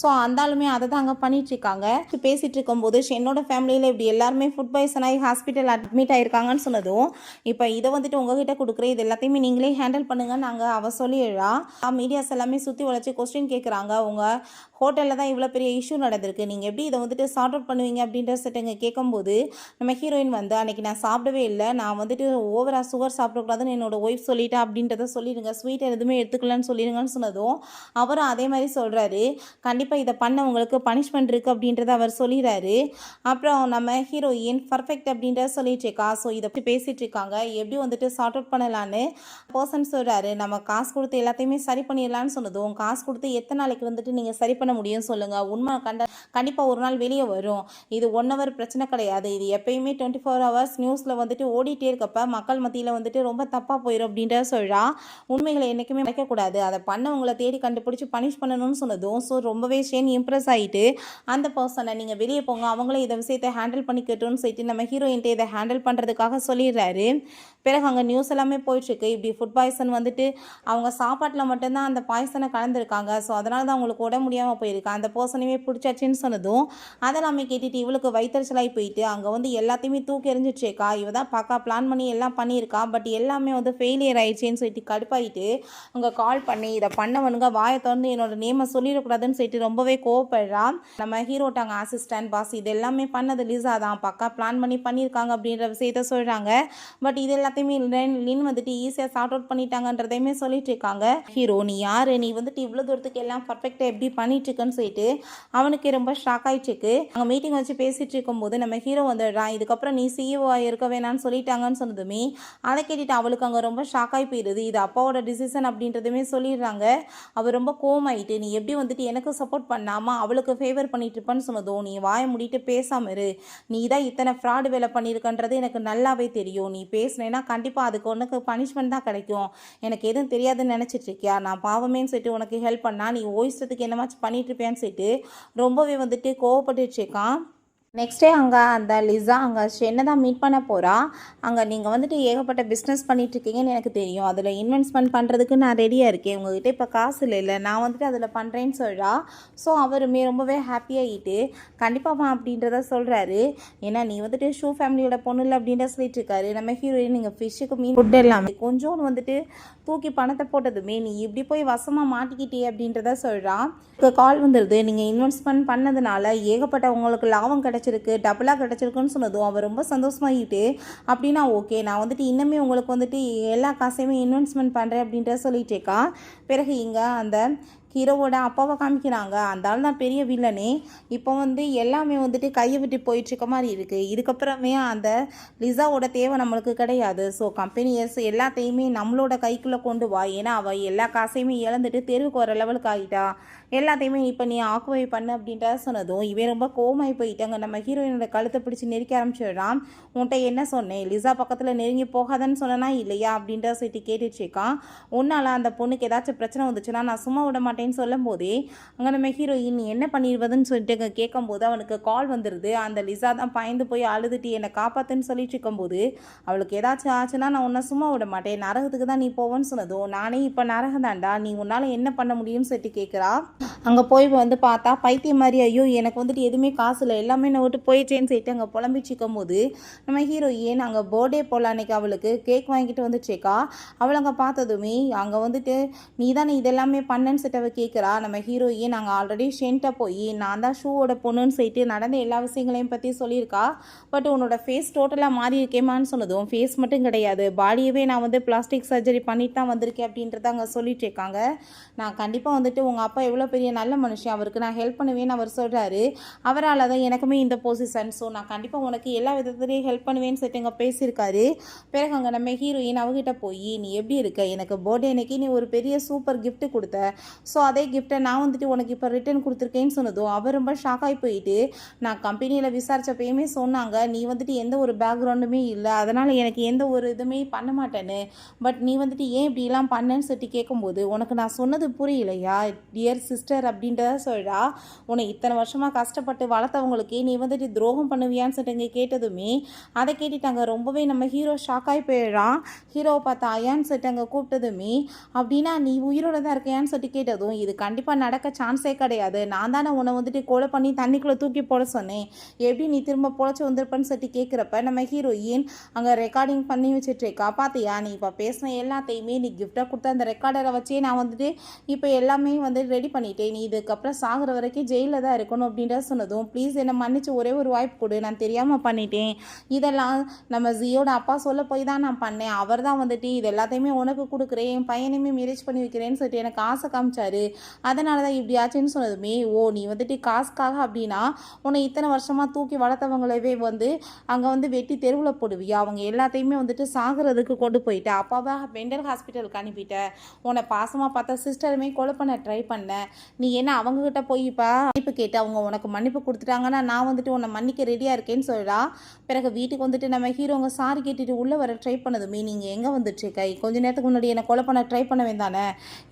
ஸோ அந்த ஆளுமே அதை தான் அங்கே பண்ணிகிட்ருக்காங்க. பேசிகிட்டு இருக்கும்போது என்னோட ஃபேமிலியில் இப்படி எல்லாருமே ஃபுட் பாய்சன் ஆகி ஹாஸ்பிட்டல் அட்மிட் ஆகிருக்காங்கன்னு சொன்னதும், இப்போ இதை வந்துட்டு உங்ககிட்ட கொடுக்குறேன், இது எல்லாத்தையுமே நீங்களே ஹேண்டில் பண்ணுங்கன்னு நாங்கள் அவள் சொல்லிடுறா. மீடியாஸ் எல்லாமே சுற்றி வளைச்சி கொஸ்டின் கேட்குறாங்க, உங்கள் ஹோட்டலில் தான் இவ்வளோ பெரிய இஷ்யூ நடந்திருக்கு, நீங்கள் எப்படி இதை வந்துட்டு சார்ட் அவுட் பண்ணுவீங்க அப்படின்ற செட்டுங்க கேட்கும்போது, நம்ம ஹீரோயின் வந்து அன்றைக்கி நான் சாப்பிடவே இல்லை, நான் வந்துட்டு ஓவராக சுகர் சாப்பிடக்கூடாதுன்னு என்னோட ஒய்ஃப் சொல்லிட்டா அப்படின்றத சொல்லிடுங்க, ஸ்வீட் எதுவுமே எடுத்துக்கலன்னு சொல்லிடுங்கன்னு சொன்னதும் அவரும் அதே மாதிரி சொல்கிறாரு, கண்டிப்பாக இதை பண்ண உங்களுக்கு பனிஷ்மெண்ட் இருக்குது அப்படின்றத அவர் சொல்லிடுறாரு. அப்புறம் நம்ம ஹீரோயின் பர்ஃபெக்ட் அப்படின்றத சொல்லிட்டு இருக்கா. ஸோ இதை பற்றி பேசிகிட்டு இருக்காங்க, எப்படி வந்துட்டு சார்ட் அவுட் பண்ணலான்னு பர்சன் சொல்கிறாரு. நம்ம காசு கொடுத்து எல்லாத்தையுமே சரி பண்ணிடலான்னு சொன்னதும், காசு கொடுத்து எத்தனை நாளைக்கு வந்துட்டு நீங்கள் சரி பண்ண முடியும் சொல்லுங்கள், உண்மை கண்டிப்பாக ஒரு நாள் வெளியே வரும், இது 1 hour பிரச்சனை கிடையாது, இது எப்பயுமே 24 hours நியூஸில் வந்துட்டு ஓடிட்டே இருக்கப்ப மக்கள் மத்தியில் வந்துட்டு ரொம்ப தப்பாக போயிடும் அப்படின்ற சொல்கிறா. உண்மைகளை என்றைக்குமே மறைக்கக்கூடாது, அதை பண்ணவங்களை தேடி கண்டுபிடிச்சி பனிஷ் பண்ணணும்னு சொன்னதும், ஸோ ரொம்பவே இம்ப்ரெஸ் ஆகிட்டு அந்த பர்சனை நீங்கள் வெளியே போங்க, அவங்களே இதை விஷயத்தை ஹேண்டில் பண்ணிக்கட்டும்னு சொல்லிட்டு நம்ம ஹீரோயின்ட்டு இதை ஹேண்டில் பண்ணுறதுக்காக சொல்லிடுறாரு. பிறகு அங்கே நியூஸ் எல்லாமே போயிட்டுருக்கு, இப்படி ஃபுட் பாய்சன் வந்துட்டு அவங்க சாப்பாட்டில் மட்டும்தான் அந்த பாய்சனை கலந்துருக்காங்க, ஸோ அதனால தான் அவங்களுக்கு உட முடியாமல் போயிருக்கு, அந்த பர்சனையுமே பிடிச்சாச்சுன்னு சொன்னதும் அதெல்லாமே கேட்டுட்டு இவளுக்கு வயிற்றுச்சலாகி போயிட்டு அங்கே வந்து எல்லாத்தையுமே தூக்கி எறிஞ்சிட்ருக்கா. இவ தான் பார்க்க பிளான் பண்ணி எல்லாம் பண்ணியிருக்கா, பட் எல்லாமே வந்து ஃபெயிலியர் ஆயிடுச்சேன்னு சொல்லிட்டு கடுப்பாயிட்டு அங்கே கால் பண்ணி இதை பண்ணவனுங்க வாயை திறந்து என்னோட நேமை சொல்லிடக்கூடாதுன்னு சொல்லிட்டு ரொம்பவே கோவப்படுறா. நம்ம ஹீரோட்டாங்க அசிஸ்டன்ட் பாஸ் இது எல்லாமே பண்ணது லிசா தான், பக்கா பிளான் பண்ணி பண்ணியிருக்காங்க அப்படின்ற விஷயத்த சொல்கிறாங்க. பட் இது எல்லாத்தையுமே லின் வந்துட்டு ஈஸியாக சார்ட் அவுட் பண்ணிட்டாங்கன்றதையுமே சொல்லிட்டு இருக்காங்க. ஹீரோ நீ யார், நீ வந்துட்டு இவ்வளோ தூரத்துக்கு எல்லாம் பர்ஃபெக்டாக எப்படி பண்ணிட்டு இருக்குன்னு சொல்லிட்டு அவனுக்கு ரொம்ப ஷாக் ஆயிடுச்சு. அங்கே மீட்டிங் வச்சு பேசிட்டு இருக்கும்போது நம்ம ஹீரோ வந்துடுறான், இதுக்கப்புறம் நீ சிஇஓ இருக்க வேணான்னு சொல்லிட்டாங்கன்னு சொன்னதுமே அதை கேட்டுட்டு அவளுக்கு அவளுக்கு அங்கே ரொம்ப ஷாக் ஆகி போயிடுது. இது அப்பாவோட டிசிஷன் அப்படின்றதுமே சொல்லிடுறாங்க. அவர் ரொம்ப கோவமாயிட்டு, நீ எப்படி வந்துட்டு எனக்கு சப்போர்ட் பண்ணாமல் அவளுக்கு ஃபேவர் பண்ணிட்டு இருப்பான்னு சொன்னதும், நீ வாயை மூடிட்டு பேசாம இரு, நீ தான் இத்தனை ஃப்ராடு வேலை பண்ணியிருக்கன்றது எனக்கு நல்லாவே தெரியும், நீ பேசுனேன்னா கண்டிப்பாக அதுக்கு உனக்கு பனிஷ்மெண்ட் தான் கிடைக்கும், எனக்கு எதுவும் தெரியாதுன்னு நினச்சிட்டு இருக்கியா, நான் பாவமேன்னு சொல்லிட்டு உனக்கு ஹெல்ப் பண்ணா நீ ஓய்ஸ்டத்துக்கு என்னமாச்சும் பண்ணிட்டு இருப்பியான்னு சொல்லிட்டு ரொம்பவே வந்துட்டு கோவப்பட்டுருச்சேக்கான். நெக்ஸ்ட் டே அங்கே அந்த லிசா அங்கே ஷென்னை தான் மீட் பண்ண போகிறா. அங்கே நீங்கள் வந்துட்டு ஏகப்பட்ட பிஸ்னஸ் பண்ணிகிட்ருக்கீங்கன்னு எனக்கு தெரியும், அதில் இன்வெஸ்ட்மெண்ட் பண்ணுறதுக்கு நான் ரெடியாக இருக்கேன், உங்கள்கிட்ட இப்போ காசு இல்லை, நான் வந்துட்டு அதில் பண்ணுறேன்னு சொல்கிறா. ஸோ அவருமே ரொம்பவே ஹாப்பியாகிட்டு கண்டிப்பாக அப்படின்றத சொல்கிறாரு. ஏன்னா நீ வந்துட்டு ஷூ ஃபேமிலியோட பொண்ணு இல்லை அப்படின்ற சொல்லிட்டு இருக்காரு. நம்ம ஹீரோயின் நீங்கள் ஃபிஷ்ஷுக்கு மீன் ஃபுட் எல்லாமே கொஞ்சோன்னு வந்துட்டு தூக்கி பணத்தை போட்டதுமே நீ இப்படி போய் வசமாக மாட்டிக்கிட்டே அப்படின்றத சொல்கிறான். கால் வந்துடுது, நீங்கள் இன்வெஸ்ட்மெண்ட் பண்ணதுனால ஏகப்பட்ட உங்களுக்கு லாபம் கிடச்சிருக்கு, டபுளாக கிடச்சிருக்குன்னு சொன்னதும் அவர் ரொம்ப சந்தோஷமாகிட்டு, அப்படின்னா ஓகே நான் வந்துட்டு இன்னுமே உங்களுக்கு வந்துட்டு எல்லா காசையுமே இன்வெஸ்ட்மெண்ட் பண்ணுறேன் அப்படின்றத சொல்லிட்டேக்கா. பிறகு இங்கே அந்த ஹீரோவோட அப்பாவை காமிக்கிறாங்க. அந்த ஆள் தான் பெரிய வில்லனே. இப்போ வந்து எல்லாமே வந்துட்டு கையை விட்டு போயிட்டுருக்க மாதிரி இருக்குது. இதுக்கப்புறமே அந்த லிசாவோட தேவை நம்மளுக்கு கிடையாது. ஸோ கம்பெனியர்ஸ் எல்லாத்தையுமே நம்மளோட கைக்குள்ளே கொண்டு வா, ஏன்னா அவள் எல்லா காசையுமே இழந்துட்டு தெருவுக்கு வர லெவலுக்கு ஆகிட்டா, எல்லாத்தையுமே இப்போ நீ ஆக்குவை பண்ணு அப்படின்றத சொன்னதும் இவன் ரொம்ப கோவமாகி போயிட்டாங்க. நம்ம ஹீரோயினோட கழுத்தை பிடிச்சி நெருக்க ஆரம்பிச்சிடுறான். உன்கிட்ட என்ன சொன்னேன், லிசா பக்கத்தில் நெருங்கி போகாதன்னு சொன்னா இல்லையா அப்படின்ற சொல்லிட்டு கேட்டுட்ருக்கான். உன்னால் அந்த பொண்ணுக்கு ஏதாச்சும் பிரச்சனை வந்துச்சுன்னா நான் சும்மா விட மாட்டேன்னு சொல்லும் போதே அங்கே நம்ம ஹீரோயின் நீ என்ன பண்ணிடுவதுன்னு சொல்லிட்டு கேட்கும்போது அவனுக்கு கால் வந்துடுது. அந்த லிசா தான் பயந்து போய் அழுதுட்டு என்னை காப்பாத்துன்னு சொல்லிட்டு இருக்கும்போது, அவளுக்கு ஏதாச்சும் ஆச்சுன்னா நான் உன்னை சும்மா விட மாட்டேன், நரகத்துக்கு தான் நீ போவேன்னு சொன்னதும் நானே இப்போ நரகம் தாண்டா, நீ உன்னால் என்ன பண்ண முடியும்னு சொல்லிட்டு கேட்குறா. அங்கே போய் வந்து பார்த்தா பைத்தியம் மாதிரி, ஐயோ எனக்கு வந்துட்டு எதுவுமே காசு இல்லை, எல்லாமே நான் விட்டு போயிட்டேன்னு சொல்லிட்டு அங்கே புலம்பிச்சிக்கும் போது நம்ம ஹீரோயின் அங்கே பர்த்டே போல அன்னைக்கு அவளுக்கு கேக் வாங்கிட்டு வந்துச்சேக்கா. அவள் அங்கே பார்த்ததுமே அங்கே வந்துட்டு நீ தானே இதெல்லாமே பண்ணேன்னு சொல்லிட்டு அவள் கேட்குறா. நம்ம ஹீரோயின் அங்கே ஆல்ரெடி ஷென்ட்டை போய் நான் தான் ஷூவோட பொண்ணுன்னு சொல்லிட்டு நடந்த எல்லா விஷயங்களையும் பற்றி சொல்லியிருக்கா. பட் உன்னோட ஃபேஸ் டோட்டலாக மாறி இருக்கேமான்னு சொன்னதும் ஃபேஸ் மட்டும் கிடையாது, பாடியவே நான் வந்து பிளாஸ்டிக் சர்ஜரி பண்ணிட்டு தான் வந்திருக்கேன் அப்படின்றத அங்கே சொல்லிட்டு இருக்காங்க. நான் கண்டிப்பாக வந்துட்டு உங்கள் அப்பா எவ்வளோ பெரிய நல்ல மனுஷன், அவருக்கு நான் ஹெல்ப் பண்ணுவேன்னு அவர் சொல்கிறாரு. அவரால் தான் எனக்குமே இந்த பொசிஷன், ஸோ நான் கண்டிப்பாக உனக்கு எல்லா விதத்துலேயும் ஹெல்ப் பண்ணுவேன்னு சொல்லிட்டு இங்கே பேசியிருக்காரு. பிறகு அங்கே நம்ம ஹீரோயின் அவகிட்ட போய் நீ எப்படி இருக்க, எனக்கு பர்த்டே அன்னைக்கு நீ ஒரு பெரிய சூப்பர் கிஃப்ட் கொடுத்த, ஸோ அதே கிஃப்ட்டை நான் வந்துட்டு உனக்கு இப்போ ரிட்டர்ன் கொடுத்துருக்கேன்னு சொன்னதும் அவர் ரொம்ப ஷாக் ஆகி போயிட்டு, நான் கம்பெனியில் விசாரித்தப்பயுமே சொன்னாங்க நீ வந்துட்டு எந்த ஒரு பேக்ரவுண்டுமே இல்லை, அதனால் எனக்கு எந்த ஒரு இதுவுமே பண்ண மாட்டேன்னு, பட் நீ வந்துட்டு ஏன் இப்படிலாம் பண்ணேன்னு சொல்லிட்டு கேட்கும்போது உனக்கு நான் சொன்னது புரியலையா டியர் சிஸ்டர் அப்படின்றத சொல்கிறா. உன்னை இத்தனை வருஷமாக கஷ்டப்பட்டு வளர்த்தவங்களுக்கு நீ வந்துட்டு துரோகம் பண்ணுவியான்னு சொல்லிட்டு கேட்டதுமே அதை கேட்டுட்டாங்க. ரொம்பவே நம்ம ஹீரோ ஷாக் ஆகி போயிடுறான். ஹீரோவை பார்த்தா ஐயான்னு சொல்லிட்டு அங்கே கூப்பிட்டதுமே அப்படின்னா நீ உயிரோட தான் இருக்கையான்னு சொல்லிட்டு கேட்டதும் இது கண்டிப்பாக நடக்க சான்ஸே கிடையாது, நான் தானே உன்னை வந்துட்டு கொலை பண்ணி தண்ணிக்குள்ளே தூக்கி போட சொன்னேன், எப்படி நீ திரும்ப பொழைச்சி வந்திருப்பேன்னு சொல்லிட்டு கேட்குறப்ப நம்ம ஹீரோயின் அங்கே ரெக்கார்டிங் பண்ணி வச்சுட்ருக்கா. பார்த்தியா நீ இப்போ பேசின எல்லாத்தையுமே நீ கிஃப்டாக கொடுத்த அந்த ரெக்கார்டரை வச்சே நான் வந்துட்டு இப்போ எல்லாமே வந்து ரெடி பண்ணிட்டேன், நீ இதுக்கப்புறம் சாகிற வரைக்கும் ஜெயிலில் தான் இருக்கணும் அப்படின்றத சொன்னதும் ப்ளீஸ் என்னை மன்னிச்சு ஒரே ஒரு வாய்ப்பு கொடு, நான் தெரியாமல் பண்ணிட்டேன், இதெல்லாம் நம்ம ஜியோட அப்பா சொல்ல போய் தான் நான் பண்ணேன், அவர் தான் வந்துட்டு இது எல்லாத்தையுமே உனக்கு கொடுக்குறேன், என் பையனையுமே மேரேஜ் பண்ணி வைக்கிறேன்னு சொல்லிட்டு எனக்கு ஆசை காமிச்சாரு, அதனால தான் இப்படி ஆச்சுன்னு சொன்னதுமே ஓ நீ வந்துட்டு காசுக்காக அப்படின்னா உன்னை இத்தனை வருஷமாக தூக்கி வளர்த்தவங்களவே வந்து அங்கே வந்து வெட்டி தெருவில் போடுவியா, அவங்க எல்லாத்தையுமே வந்துட்டு சாகிறதுக்கு கொண்டு போயிட்ட, அப்பாவை மென்டல் ஹாஸ்பிட்டலுக்கு அனுப்பிட்ட, உன்னை பாசமாக பார்த்த சிஸ்டருமே கொலை பண்ண ட்ரை பண்ண, நீ என்ன அவங்கக்கிட்ட போய் இப்போ மன்னிப்பு கேட்டு அவங்க உனக்கு மன்னிப்பு கொடுத்துட்டாங்கன்னா நான் வந்துட்டு உன்னை மன்னிக்க ரெடியாக இருக்கேன்னு சொல்கிறா. பிறகு வீட்டுக்கு வந்துட்டு நம்ம ஹீரோங்க சாரி கேட்டுட்டு உள்ளே வர ட்ரை பண்ணதுமே நீங்கள் எங்கே வந்துட்டு கை கொஞ்ச நேரத்துக்கு முன்னாடி என்னை கொலை பண்ண ட்ரை பண்ண வேண்டானே,